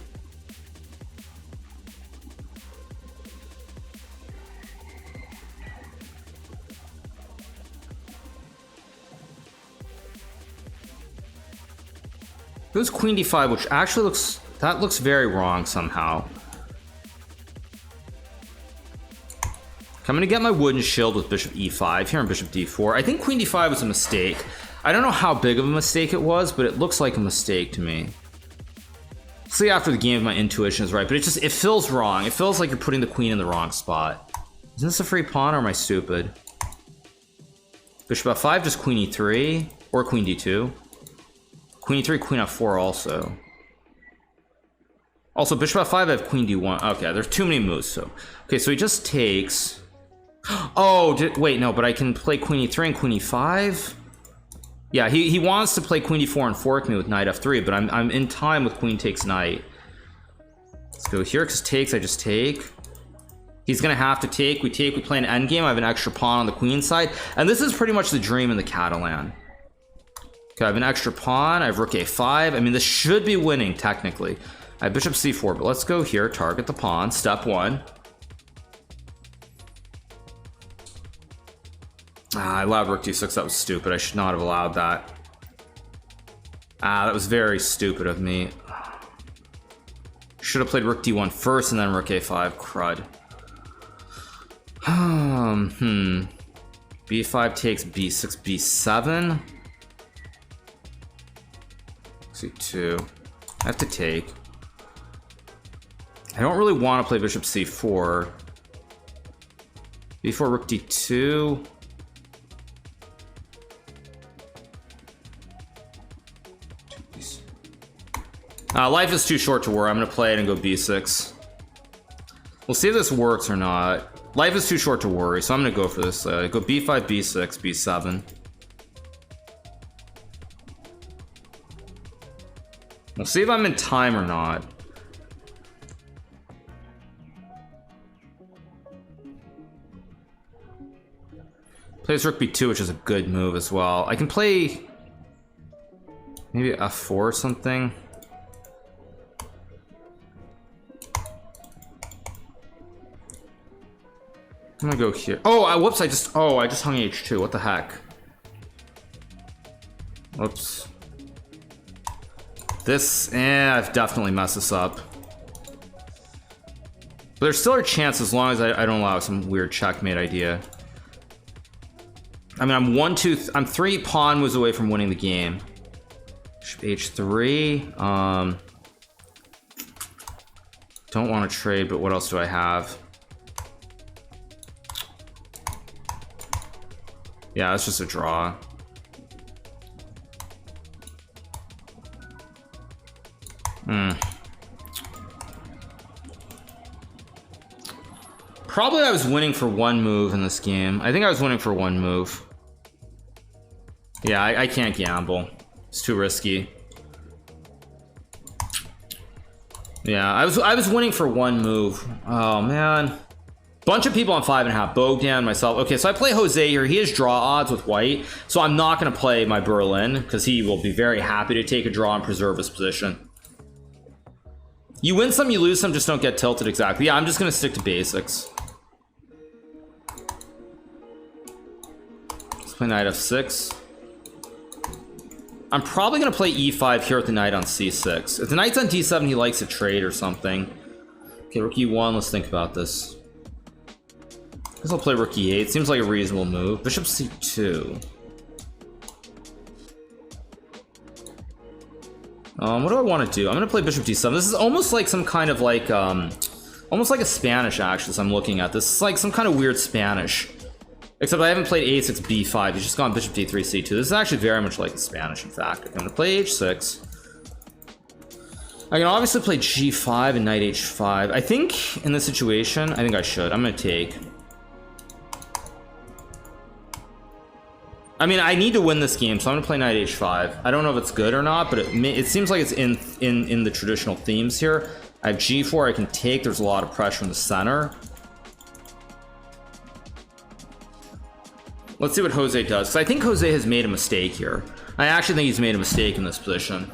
Goes queen d5, which actually looks very wrong somehow. I'm gonna get my wooden shield with bishop e5 here and bishop d4. I think queen d5 was a mistake. I don't know how big of a mistake it was, but it looks like a mistake to me. See, after the game, my intuition is right, but it feels wrong. It feels like you're putting the queen in the wrong spot. Isn't this a free pawn, or am I stupid? Bishop f5, just queen e3, or queen d2. Queen e3, queen f4 also. Also, bishop f5, I have queen d1. Okay, there's too many moves, so. Okay, so he just takes... Oh, wait, no, but I can play queen e3 and queen e5? Yeah, he wants to play queen d4 and fork me with knight f3, but I'm in time with queen takes knight. Let's go here, because takes, I just take. He's gonna have to take, we play an endgame, I have an extra pawn on the queen side, and this is pretty much the dream in the Catalan. Okay, I have an extra pawn, I have rook a5, I mean, this should be winning, technically. I have bishop c4, but let's go here, target the pawn, step 1. I allowed rook d6, that was stupid. I should not have allowed that. That was very stupid of me. Should have played rook d1 first and then rook a5, crud. b5 takes b6, b7. c2. I have to take. I don't really want to play bishop c4. b4, rook d2. Life is too short to worry. I'm going to play it and go b6. We'll see if this works or not. Life is too short to worry, so I'm going to go for this. Go b5, b6, b7. We'll see if I'm in time or not. Plays rook b2, which is a good move as well. I can play maybe f4 or something. I'm gonna go here. Oh, whoops! I just hung h2. What the heck? Whoops. This, I've definitely messed this up. But there's still a chance as long as I don't allow some weird checkmate idea. I mean, I'm 3 pawn moves away from winning the game. h3. Don't want to trade, but what else do I have? Yeah, it's just a draw. Probably I was winning for 1 move in this game. I think I was winning for 1 move. Yeah, I can't gamble. It's too risky. Yeah, I was winning for 1 move. Oh man. Bunch of people on 5.5. Bogdan, myself. Okay, so I play Jose here. He has draw odds with white, so I'm not going to play my Berlin because he will be very happy to take a draw and preserve his position. You win some, you lose some, just don't get tilted exactly. Yeah, I'm just going to stick to basics. Let's play knight f6. I'm probably going to play e5 here with the knight on c6. If the knight's on d7, he likes to trade or something. Okay, rook e1, let's think about this. I guess I'll play rook e8. Seems like a reasonable move. Bishop c2. What do I want to do? I'm gonna play bishop d7. This is almost like some kind of like almost like a Spanish actually, as I'm looking at this. It's like some kind of weird Spanish. Except I haven't played a6 b5. He's just gone bishop d3 c2. This is actually very much like the Spanish, in fact. Okay, I'm gonna play h6. I can obviously play g5 and knight h5. I think in this situation, I think I should. I'm gonna take. I mean, I need to win this game, so I'm gonna play knight h5. I don't know if it's good or not, but it seems like it's in the traditional themes here. I have g4. I can take. There's a lot of pressure in the center. Let's see what Jose does, because I think Jose has made a mistake here. I actually think he's made a mistake in this position.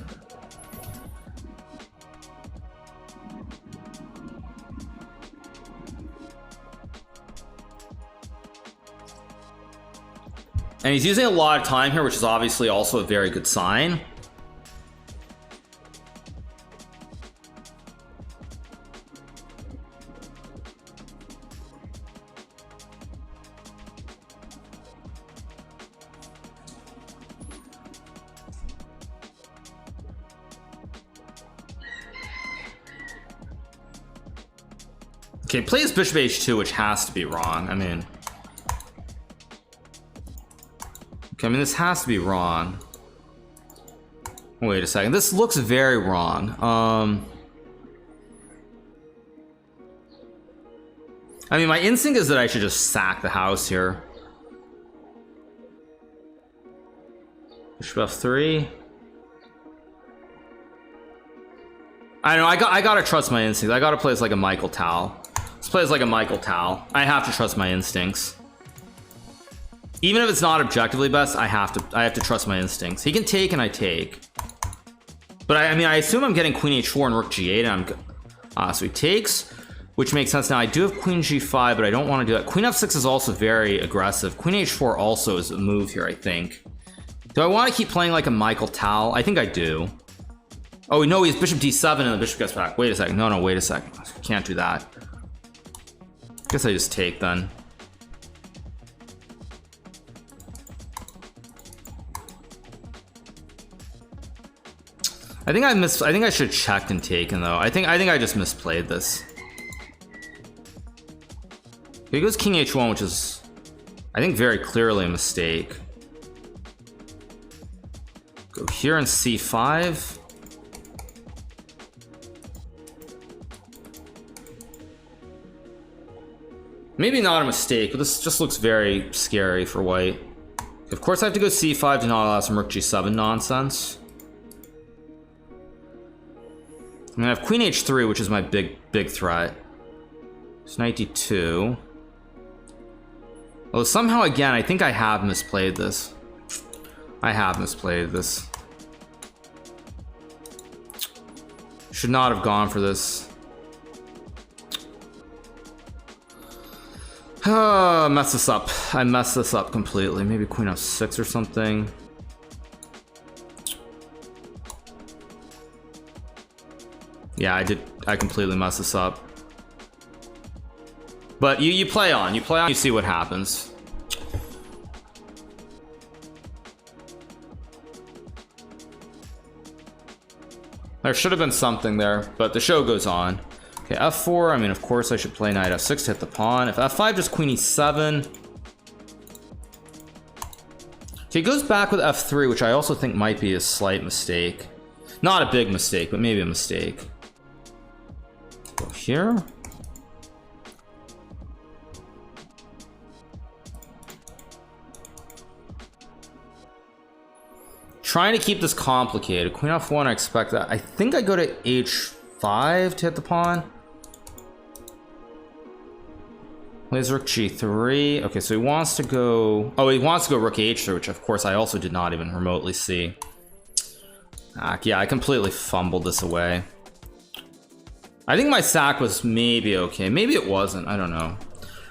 And he's using a lot of time here, which is obviously also a very good sign. Okay, plays bishop h2, which has to be wrong. I mean, okay, I mean this has to be wrong. Wait a second, this looks very wrong. I mean, my instinct is that I should just sack the house here. Bishop f3. I don't know, I gotta trust my instincts. I gotta play this like a Michael Tal. Let's play this like a Michael Tal. I have to trust my instincts. Even if it's not objectively best, I have to trust my instincts. He can take and I take. But I mean, I assume I'm getting queen h4 and rook g8 and I'm so he takes, which makes sense. Now I do have queen g5, but I don't want to do that. Queen f6 is also very aggressive. Queen h4 also is a move here, I think. Do I want to keep playing like a Michael Tal? I think I do. Oh no, he's bishop d7 and the bishop gets back. Wait a second. No, wait a second. Can't do that. Guess I just take then. I think I should have checked and taken though. I think I just misplayed this. Here goes king h1, which is, I think, very clearly a mistake. Go here and c5. Maybe not a mistake, but this just looks very scary for white. Of course I have to go c5 to not allow some rook g7 nonsense. I mean, I have queen h3, which is my big threat. It's knight d2. Although somehow, again, I think I have misplayed this. I have misplayed this. Should not have gone for this. Mess this up. I messed this up completely. Maybe queen f6 or something. Yeah, I completely messed this up. But you play on, you see what happens. There should have been something there, but the show goes on. Okay, f4, I mean, of course I should play knight f6 to hit the pawn. If f5, just queen e7. Okay, he goes back with f3, which I also think might be a slight mistake. Not a big mistake, but maybe a mistake. Go here. Trying to keep this complicated. Queen f1, I expect that. I think I go to h5 to hit the pawn. Plays rook g3. Okay, so he wants to go... Oh, he wants to go rook h3, which of course I also did not even remotely see. Yeah, I completely fumbled this away. I think my sack was maybe okay. Maybe it wasn't. I don't know.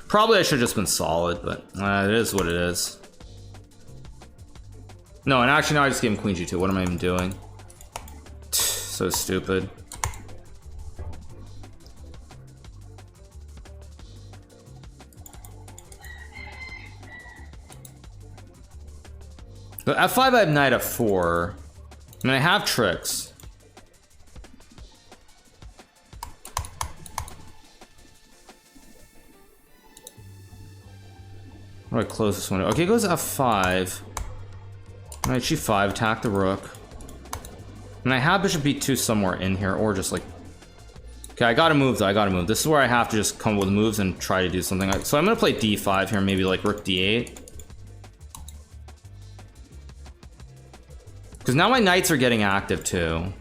Probably I should have just been solid, but it is what it is. No, and actually now I just gave him queen g2. What am I even doing? So stupid. But f5 I have knight f4. I mean, I have tricks. How do I close this window? Okay, it goes f5. Knight g5, attack the rook. And I have bishop b2 somewhere in here, or just like... Okay, I gotta move though, I gotta move. This is where I have to just come with moves and try to do something. So I'm gonna play d5 here, maybe like rook d8. Because now my knights are getting active too.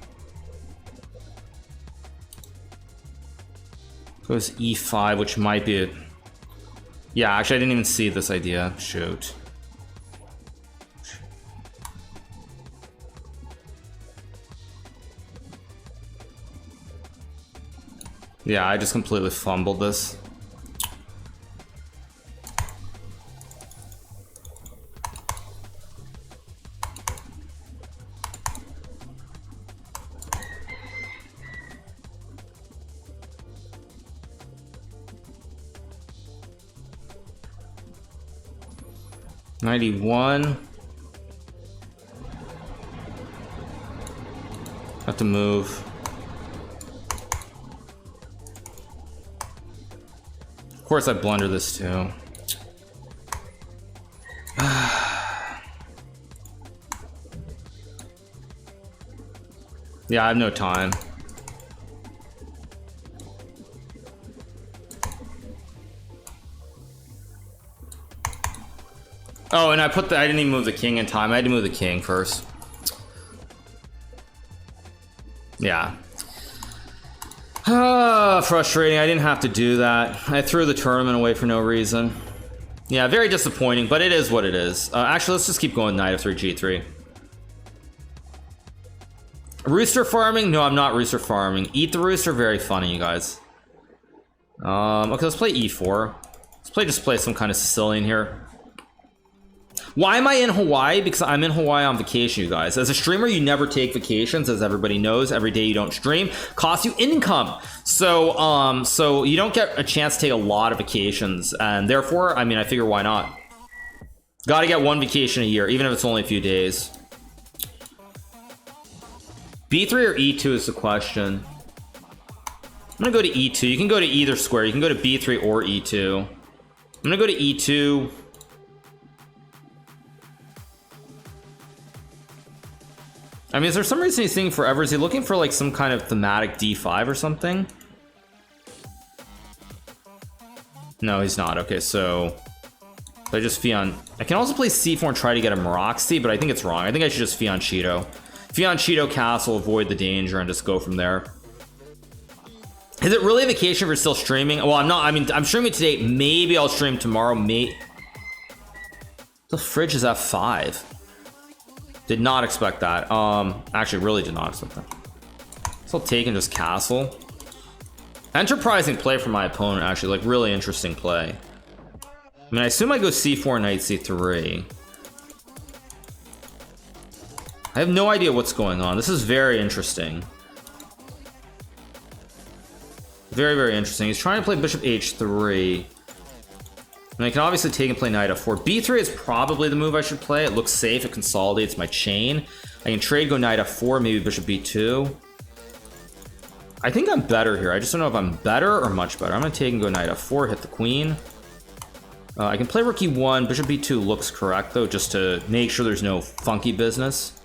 Goes e5, which might be a... Yeah, actually I didn't even see this idea. Shoot. Yeah, I just completely fumbled this. .91. Have to move. course I blunder this too. Yeah, I have no time. Oh, and I didn't even move the king in time. I had to move the king first. Yeah. Frustrating. I didn't have to do that. I threw the tournament away for no reason. Yeah, very disappointing, but it is what it is. Actually, let's just keep going knight f3, g3. Rooster farming? No, I'm not rooster farming. Eat the rooster, very funny, you guys. Okay, let's play e4. Just play some kind of Sicilian here. Why am I in Hawaii? Because I'm in Hawaii on vacation, you guys. As a streamer, you never take vacations, as everybody knows. Every day you don't stream costs you income. So, so you don't get a chance to take a lot of vacations, and therefore, I mean, I figure why not? Got to get one vacation a year, even if it's only a few days. B3 or E2 is the question. I'm gonna go to E2. You can go to either square. You can go to B3 or E2. I'm gonna go to E2. I mean, is there some reason he's thinking forever? Is he looking for like some kind of thematic D5 or something? No, he's not. Okay, so I just Fion. I can also play C4 and try to get a Maroxy, but I think it's wrong. I think I should just Fianchetto. Fianchetto castle, avoid the danger, and just go from there. Is it really a vacation if you're still streaming? Well, I'm not. I mean, I'm streaming today. Maybe I'll stream tomorrow. The fridge is F5. Did not expect that. Actually, really did not expect that. So I'll take and just castle. Enterprising play from my opponent, actually. Like, really interesting play. I mean, I assume I go C4, knight C3. I have no idea what's going on. This is very interesting. Very, very interesting. He's trying to play bishop H3. And I can obviously take and play knight f4. B3 is probably the move I should play. It looks safe. It consolidates my chain. I can trade, go knight f4, maybe bishop b2. I think I'm better here. I just don't know if I'm better or much better. I'm going to take and go knight f4, hit the queen. I can play rook e1. Bishop b2 looks correct, though, just to make sure there's no funky business.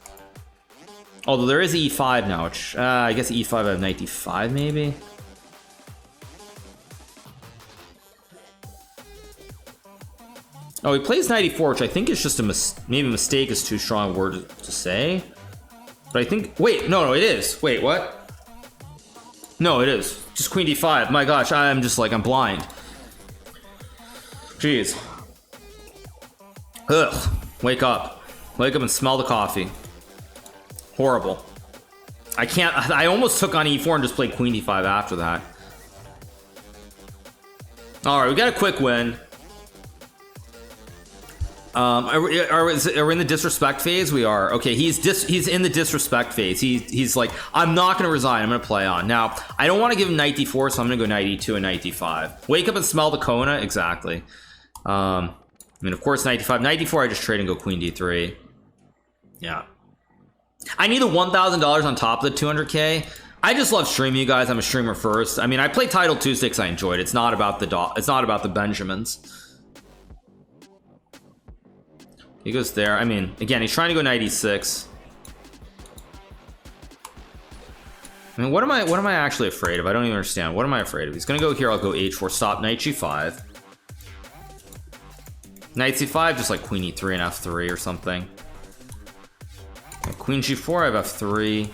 Although there is e5 now, which I guess e5 I have knight d5 maybe. Oh, he plays knight e4, which I think is just a maybe mistake is too strong a word to say. But I think, wait, no, it is. Wait, what? No, it is. Just queen d5. My gosh, I'm just like, I'm blind. Jeez. Ugh. Wake up. Wake up and smell the coffee. Horrible. I can't, I almost took on e4 and just played queen d5 after that. All right, we got a quick win. Are we in the disrespect phase? We are. Okay, he's in the disrespect phase. He's like, I'm not going to resign. I'm going to play on. Now, I don't want to give him knight d4, so I'm going to go knight e2 and knight d5. Wake up and smell the Kona. Exactly. I mean, of course, knight d5. Knight d4, I just trade and go queen d3. Yeah. I need the $1,000 on top of the 200K. I just love streaming, you guys. I'm a streamer first. I mean, I played Title Tuesday because I enjoyed it. It's not about the Benjamins. He goes there. I mean, again, he's trying to go knight e6. I mean, what am I actually afraid of? I don't even understand. What am I afraid of? He's gonna go here. I'll go h4. Stop knight g5. Knight c5, just like queen e3 and f3 or something. And queen g4. I have f3.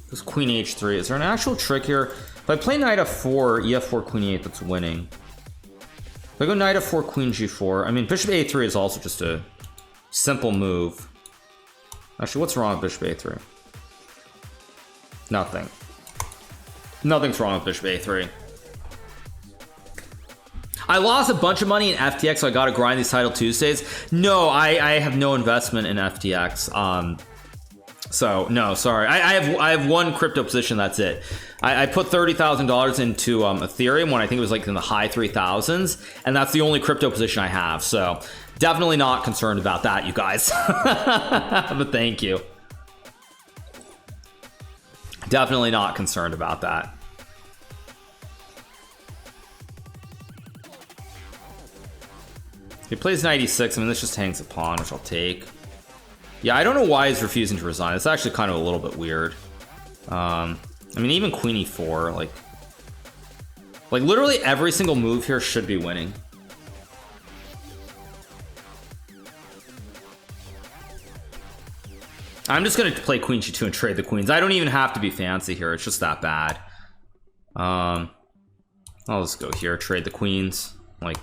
This queen h3. Is there an actual trick here? If I play knight f4, ef4, queen e8, that's winning. If I go knight f4, queen g4, I mean, bishop a3 is also just a simple move. Actually, what's wrong with bishop a3? Nothing. Nothing's wrong with bishop a3. I lost a bunch of money in FTX, so I gotta grind these Title Tuesdays. No, I have no investment in FTX. So no, sorry. I have one crypto position. That's it. I put $30,000 into Ethereum when I think it was like in the high 3,000s, and that's the only crypto position I have. So definitely not concerned about that, you guys. But thank you. Definitely not concerned about that. He plays 96. I mean, this just hangs a pawn, which I'll take. Yeah, I don't know why he's refusing to resign. It's actually kind of a little bit weird. I mean, even queen e4, like literally every single move here should be winning. I'm just gonna play queen g2 and trade the queens. I don't even have to be fancy here. It's just that bad. I'll just go here, trade the queens, like,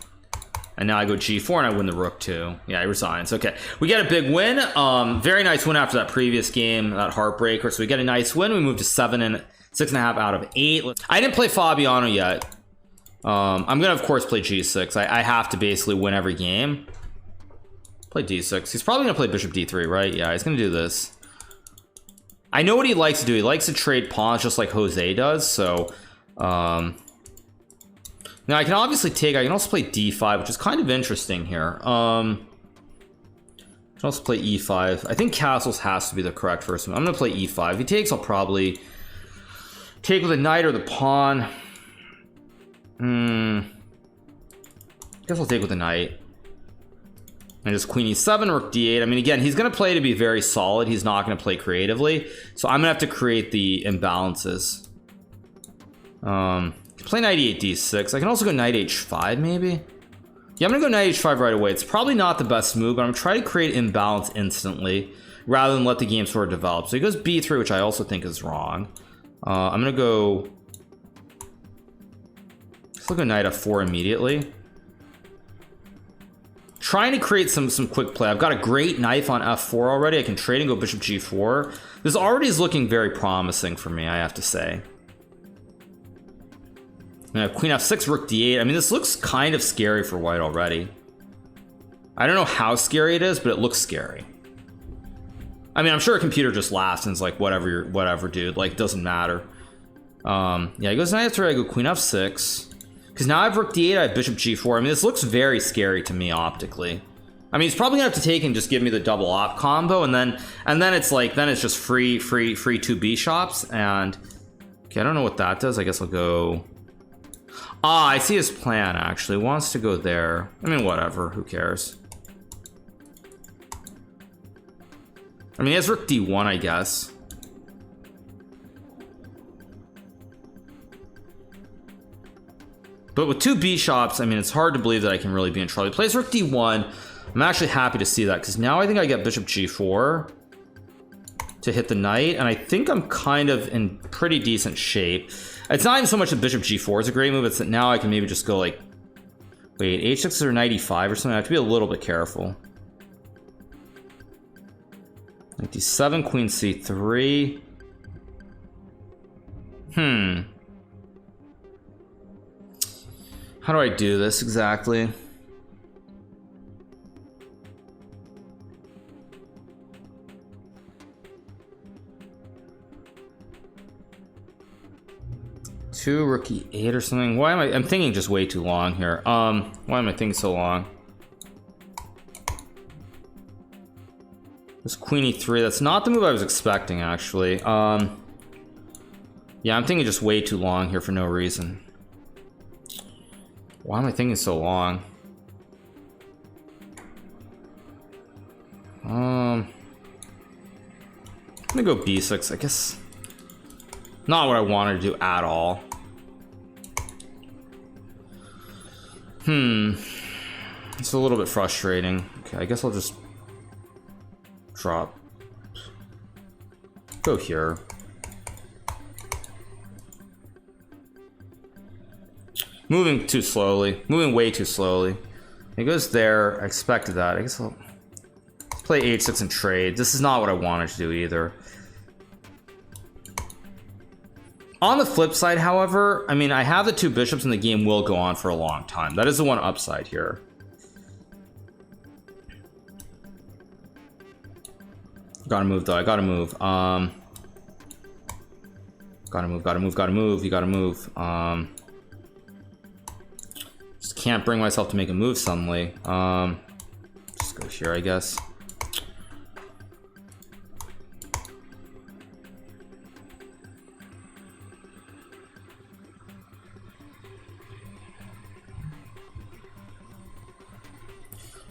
and now I go g4 and I win the rook too. Yeah, he resigns. Okay, we get a big win. Very nice win after that previous game, that heartbreaker. So we get a nice win. We move to 6.5 out of 8. I didn't play Fabiano yet. I'm gonna of course play g6. I have to basically win every game. Play d6. He's probably gonna play bishop d3, right? Yeah, he's gonna do this. I know what he likes to do. He likes to trade pawns just like Jose does. So now I can obviously take, I can also play d5, which is kind of interesting here. I can also play e5. I think castles has to be the correct first move. I'm gonna play e5. If he takes, I'll probably take with the knight or the pawn. Guess I'll take with the knight. And just queen e7, rook d8. I mean, again, he's going to play to be very solid. He's not going to play creatively. So I'm going to have to create the imbalances. Play knight e8, d6. I can also go knight h5, maybe. Yeah, I'm going to go knight h5 right away. It's probably not the best move, but I'm trying to create imbalance instantly rather than let the game sort of develop. So he goes b3, which I also think is wrong. I'm going to go... Let's look at knight f4 immediately. Trying to create some quick play. I've got a great knife on f4 already. I can trade and go bishop g4. This already is looking very promising for me, I have to say. I have queen f6, rook d8. I mean, this looks kind of scary for white already. I don't know how scary it is, but it looks scary. I mean, I'm sure a computer just laughs and is like, whatever, dude. Like, doesn't matter. Yeah, he goes knight f3. I go queen f6. Because now I have rook d8, I have bishop g4. I mean, this looks very scary to me optically. I mean, he's probably gonna have to take and just give me the double op combo, and then it's like, then it's just free 2 bishops. And okay, I don't know what that does. I guess I'll go. Ah, I see his plan actually. Wants to go there. I mean, whatever. Who cares? I mean, he has rook d1, I guess. But with 2 bishops, I mean, it's hard to believe that I can really be in trouble. He plays rook d1. I'm actually happy to see that, because now I think I get bishop g4 to hit the knight, and I think I'm kind of in pretty decent shape. It's not even so much that bishop g4 is a great move, it's that now I can maybe just go like... Wait, h6 or knight e5 or something? I have to be a little bit careful. Knight d7, queen c3. How do I do this exactly? Two rook e8 or something. Why am I'm thinking just way too long here. Why am I thinking so long? This queen e3, that's not the move I was expecting actually. Yeah, I'm thinking just way too long here for no reason. Why am I thinking so long? I'm gonna go b6, I guess. Not what I wanted to do at all. It's a little bit frustrating. Okay, I guess I'll just drop. Go here. Moving too slowly. Moving way too slowly. He goes there. I expected that. I guess I'll play h6 and trade. This is not what I wanted to do either. On the flip side, however, I mean, I have the 2 bishops and the game will go on for a long time. That is the one upside here. Gotta move though. I gotta move. Gotta move. You gotta move. Just can't bring myself to make a move suddenly. Just go here, I guess.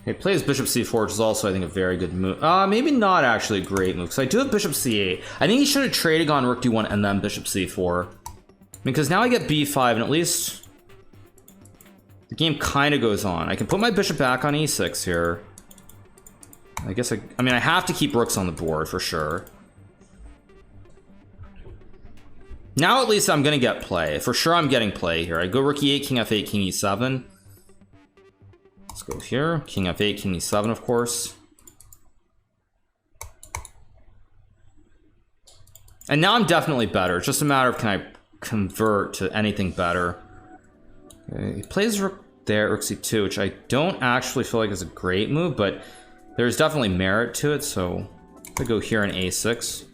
He plays bishop c4, which is also, I think, a very good move. Maybe not actually a great move, because I do have bishop c8. I think he should have traded on rook d1 and then bishop c4. Because now I get b5, and at least the game kind of goes on. I can put my bishop back on e6 here. I guess I mean, I have to keep rooks on the board for sure. Now at least I'm gonna get play. For sure I'm getting play here. I go rook e8, king f8, king e7. Let's go here. King f8, king e7, of course. And now I'm definitely better. It's just a matter of can I convert to anything better. Okay, he plays rook there, rook c2, which I don't actually feel like is a great move, but there's definitely merit to it, so I go here in a6.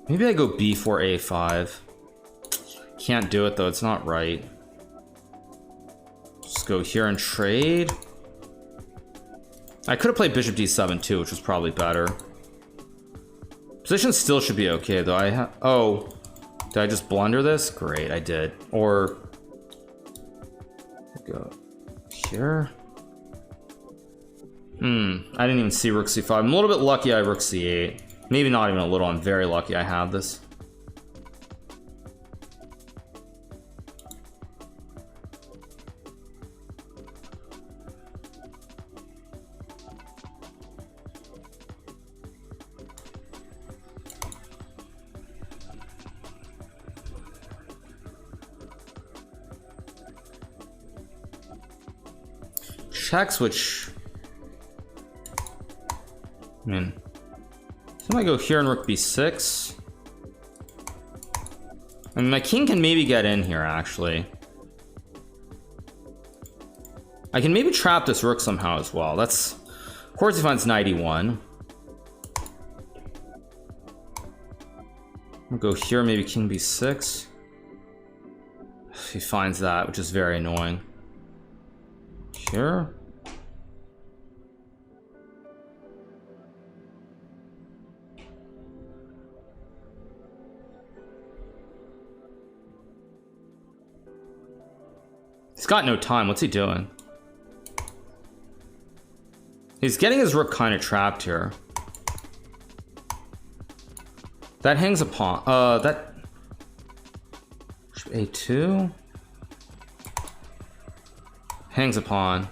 Maybe I go b4, a5. Can't do it though, it's not right. Just go here and trade. I could have played bishop d7 too, which was probably better. Position still should be okay though. Oh, did I just blunder this? Great, I did. Or go here. I didn't even see rook c5. I'm a little bit lucky I have rook c8. Maybe not even a little, I'm very lucky I have this. Checks, which I mean, so I go here and rook b6. I mean, my king can maybe get in here actually. I can maybe trap this rook somehow as well. That's, of course he finds knight e1. I'll go here, maybe king b6. He finds that, which is very annoying. Here. He's got no time. What's he doing? He's getting his rook kind of trapped here. That hangs upon that a2 hangs upon.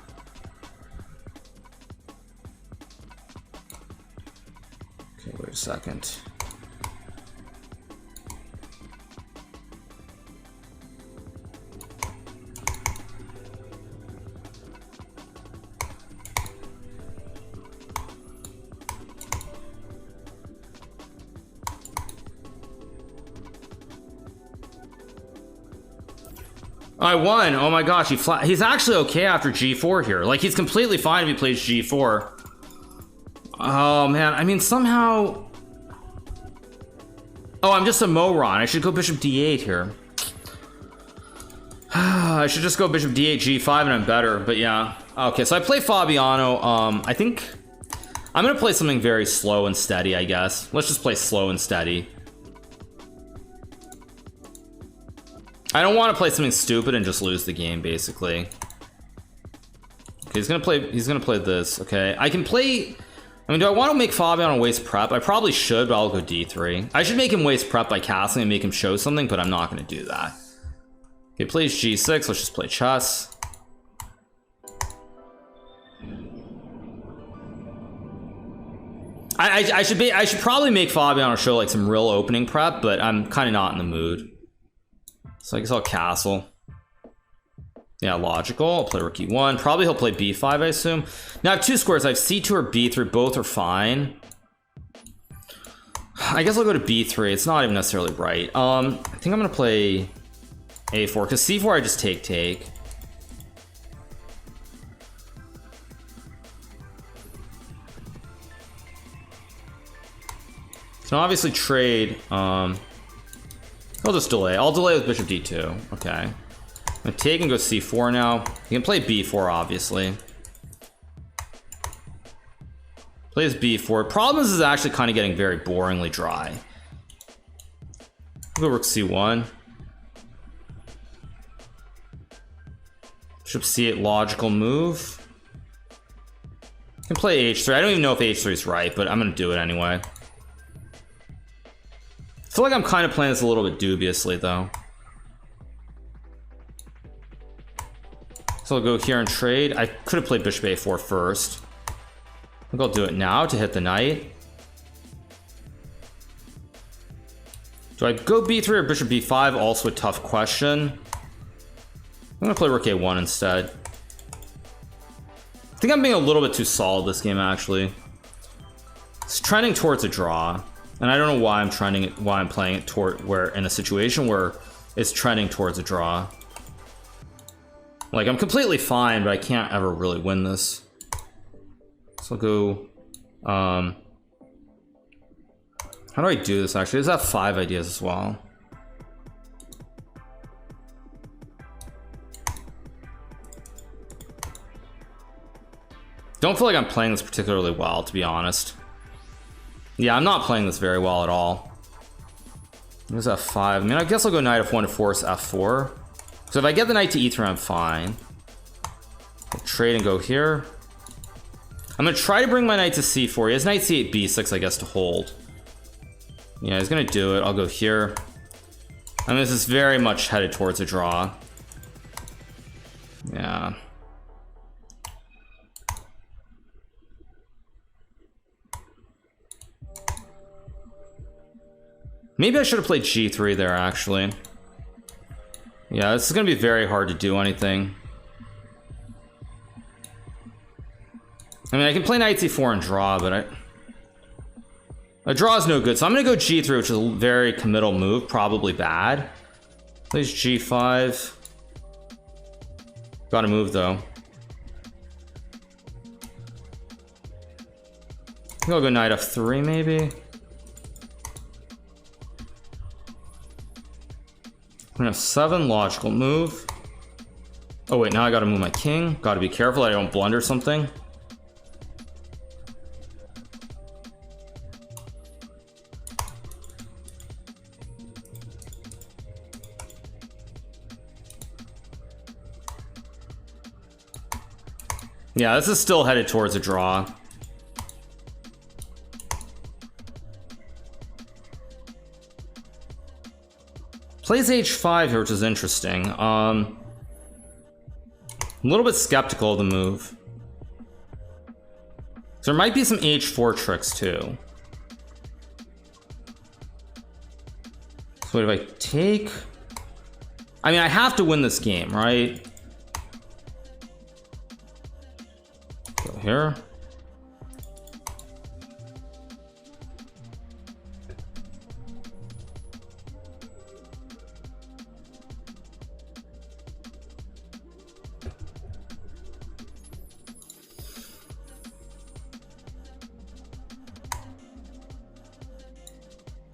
Okay, wait a second. I won. Oh my gosh, he's actually okay after g4 here. Like, he's completely fine if he plays g4. Oh man, I mean, somehow... Oh, I'm just a moron. I should go bishop d8 here. I should just go bishop d8, g5, and I'm better, but yeah. Okay, so I play Fabiano. I think I'm gonna play something very slow and steady, I guess. Let's just play slow and steady. I don't want to play something stupid and just lose the game, basically. Okay, he's gonna play this. Okay, I can play. I mean, do I want to make Fabiano waste prep? I probably should, but I'll go d3. I should make him waste prep by castling and make him show something, but I'm not going to do that. Okay, plays g6. Let's just play chess. I should probably make Fabiano show like some real opening prep, but I'm kind of not in the mood. So I guess I'll castle. Yeah, logical. I'll play rook e1. Probably he'll play b5, I assume. Now I have two squares. I have c2 or b3. Both are fine. I guess I'll go to b3. It's not even necessarily right. I think I'm gonna play a4 because c4 I just take. So obviously trade. I'll just delay. I'll delay with bishop d2. Okay. I'm gonna take and go c4 now. You can play b4, obviously. Plays b4. Problem is, this is actually kind of getting very boringly dry. I'll go rook c1. Bishop c8, logical move. I can play h3. I don't even know if h3 is right, but I'm gonna do it anyway. I feel like I'm kind of playing this a little bit dubiously though. So I'll go here and trade. I could have played bishop a4 first. I think I'll do it now to hit the knight. Do I go b3 or bishop b5? Also a tough question. I'm gonna play rook a1 instead. I think I'm being a little bit too solid this game actually. It's trending towards a draw, and I don't know why I'm playing it toward where in a situation where it's trending towards a draw. Like I'm completely fine, but I can't ever really win this. So I'll go. How do I do this actually? There's f5 ideas as well. Don't feel like I'm playing this particularly well, to be honest. Yeah, I'm not playing this very well at all. There's f5. I mean, I guess I'll go knight f1 to force f4. So if I get the knight to e3, I'm fine. I'll trade and go here. I'm gonna try to bring my knight to c4. He has knight c8, b6, I guess, to hold. Yeah, he's gonna do it. I'll go here. I mean, this is very much headed towards a draw. Yeah. Maybe I should have played g3 there, actually. Yeah, this is gonna be very hard to do anything. I mean, I can play knight c4 and draw, but a draw is no good, so I'm gonna go g3, which is a very committal move, probably bad. Plays g5. Gotta move though. I think I'll go knight f3 maybe. Queen f7, logical move. Oh wait, now I gotta move my king. Gotta be careful I don't blunder something. Yeah, this is still headed towards a draw. Plays h5 here, which is interesting. A little bit skeptical of the move. So there might be some h4 tricks too. So what if I take? I mean, I have to win this game, right? Go here.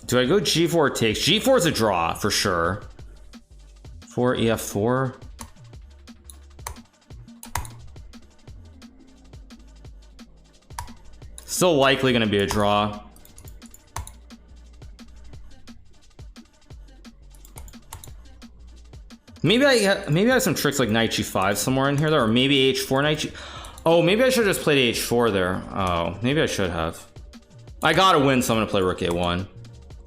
Do I go g4 takes? G4 is a draw for sure. 4 ef4. Still likely going to be a draw. Maybe I have some tricks like knight g5 somewhere in here though, or maybe h4 knight g. Oh, maybe I should have just played h4 there. Oh, maybe I should have. I gotta win, so I'm gonna play rook a1.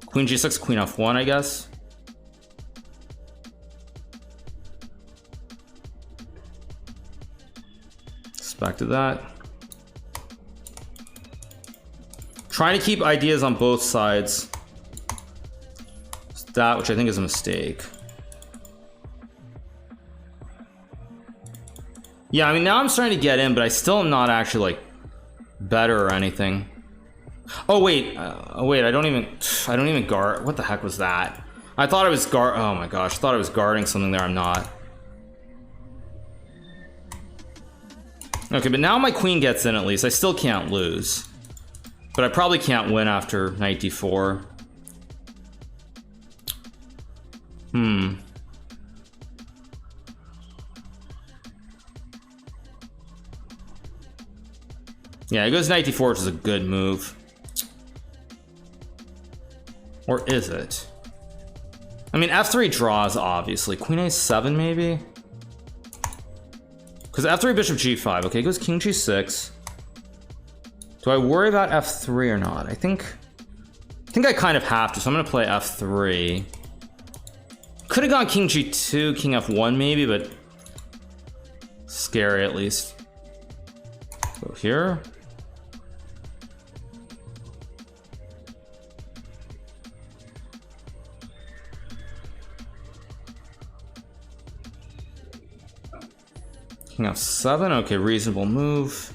Queen g6, queen f1, I guess. Expected that. Trying to keep ideas on both sides. That, which I think is a mistake. Yeah, I mean, now I'm starting to get in, but I still am not actually like better or anything. Oh wait, I don't even guard. What the heck was that? I thought I was oh my gosh, I thought I was guarding something there. I'm not. Okay, but now my queen gets in at least. I still can't lose, but I probably can't win after knight d4. Yeah, it goes knight d4, which is a good move. Or is it? I mean, f3 draws, obviously. Queen a7, maybe? Because f3 bishop g5. Okay, goes king g6. Do I worry about f3 or not? I think I kind of have to, so I'm gonna play f3. Could have gone king g2, king f1 maybe, but scary at least. Go here. King f7, okay, reasonable move.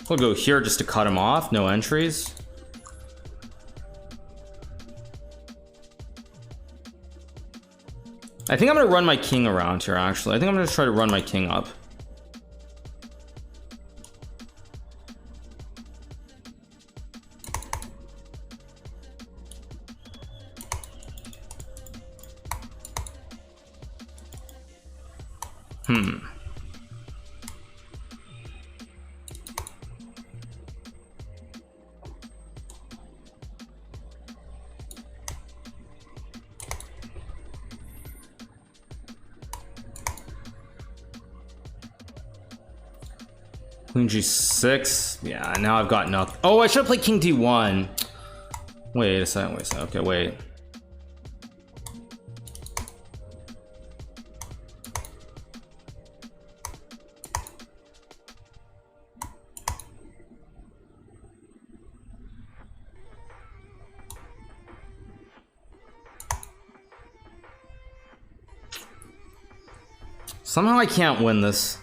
We'll go here just to cut him off, no entries. I think I'm gonna run my king around here, actually. I think I'm gonna try to run my king up. Queen g6. Yeah, now I've got nothing. Oh, I should have played king d1. Wait a second, Okay, wait. Somehow I can't win this.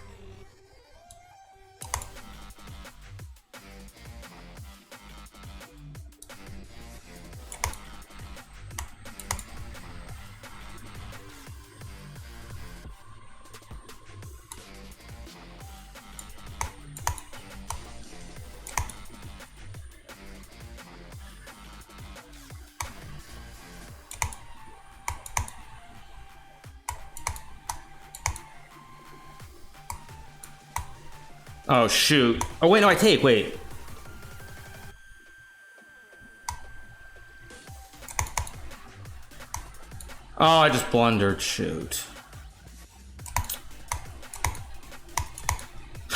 Oh shoot. Oh wait, no, I take, wait. Oh, I just blundered, shoot.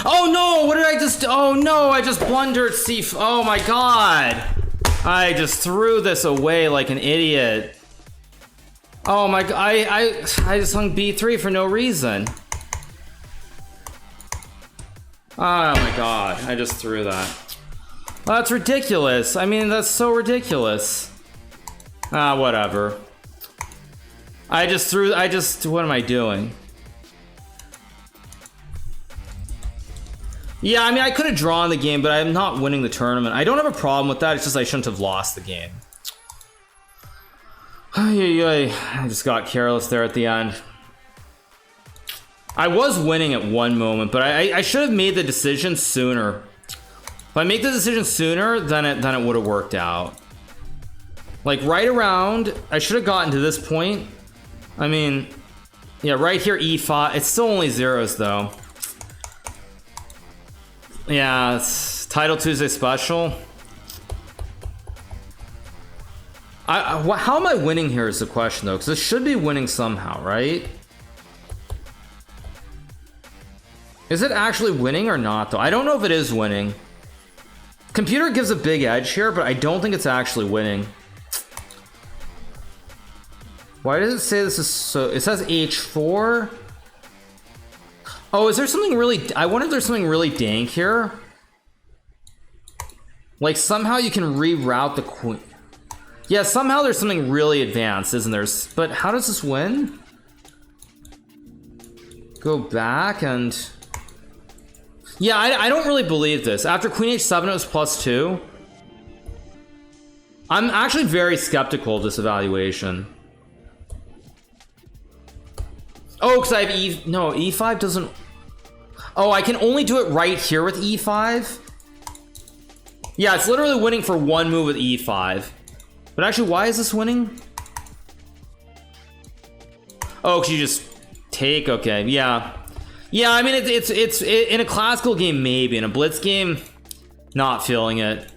Oh no, what did I just, oh no, I just blundered c, oh my god. I just threw this away like an idiot. Oh my god, I just hung b3 for no reason. Oh my god, I just threw that. That's ridiculous. I mean, that's so ridiculous. Ah, whatever. What am I doing? Yeah, I mean, I could have drawn the game, but I'm not winning the tournament. I don't have a problem with that, it's just I shouldn't have lost the game. I just got careless there at the end. I was winning at one moment, but I should have made the decision sooner. If I make the decision sooner, then it would have worked out. Like right around, I should have gotten to this point. I mean, yeah, right here e5. It's still only zeros though. Yeah, it's Title Tuesday special. How am I winning here is the question though, because this should be winning somehow, right? Is it actually winning or not though? I don't know if it is winning. Computer gives a big edge here, but I don't think it's actually winning. Why does it say this is so? It says h4. Oh, is there something really? I wonder if there's something really dank here. Like somehow you can reroute the queen. Yeah, somehow there's something really advanced, isn't there? But how does this win? Go back and... Yeah, I don't really believe this. After queen h7 it was +2. I'm actually very skeptical of this evaluation. Oh, because I have no, e5 doesn't... Oh, I can only do it right here with e5? Yeah, it's literally winning for one move with e5. But actually, why is this winning? Oh, because you just take, okay, yeah. Yeah, I mean, it's in a classical game, maybe. In a blitz game, not feeling it.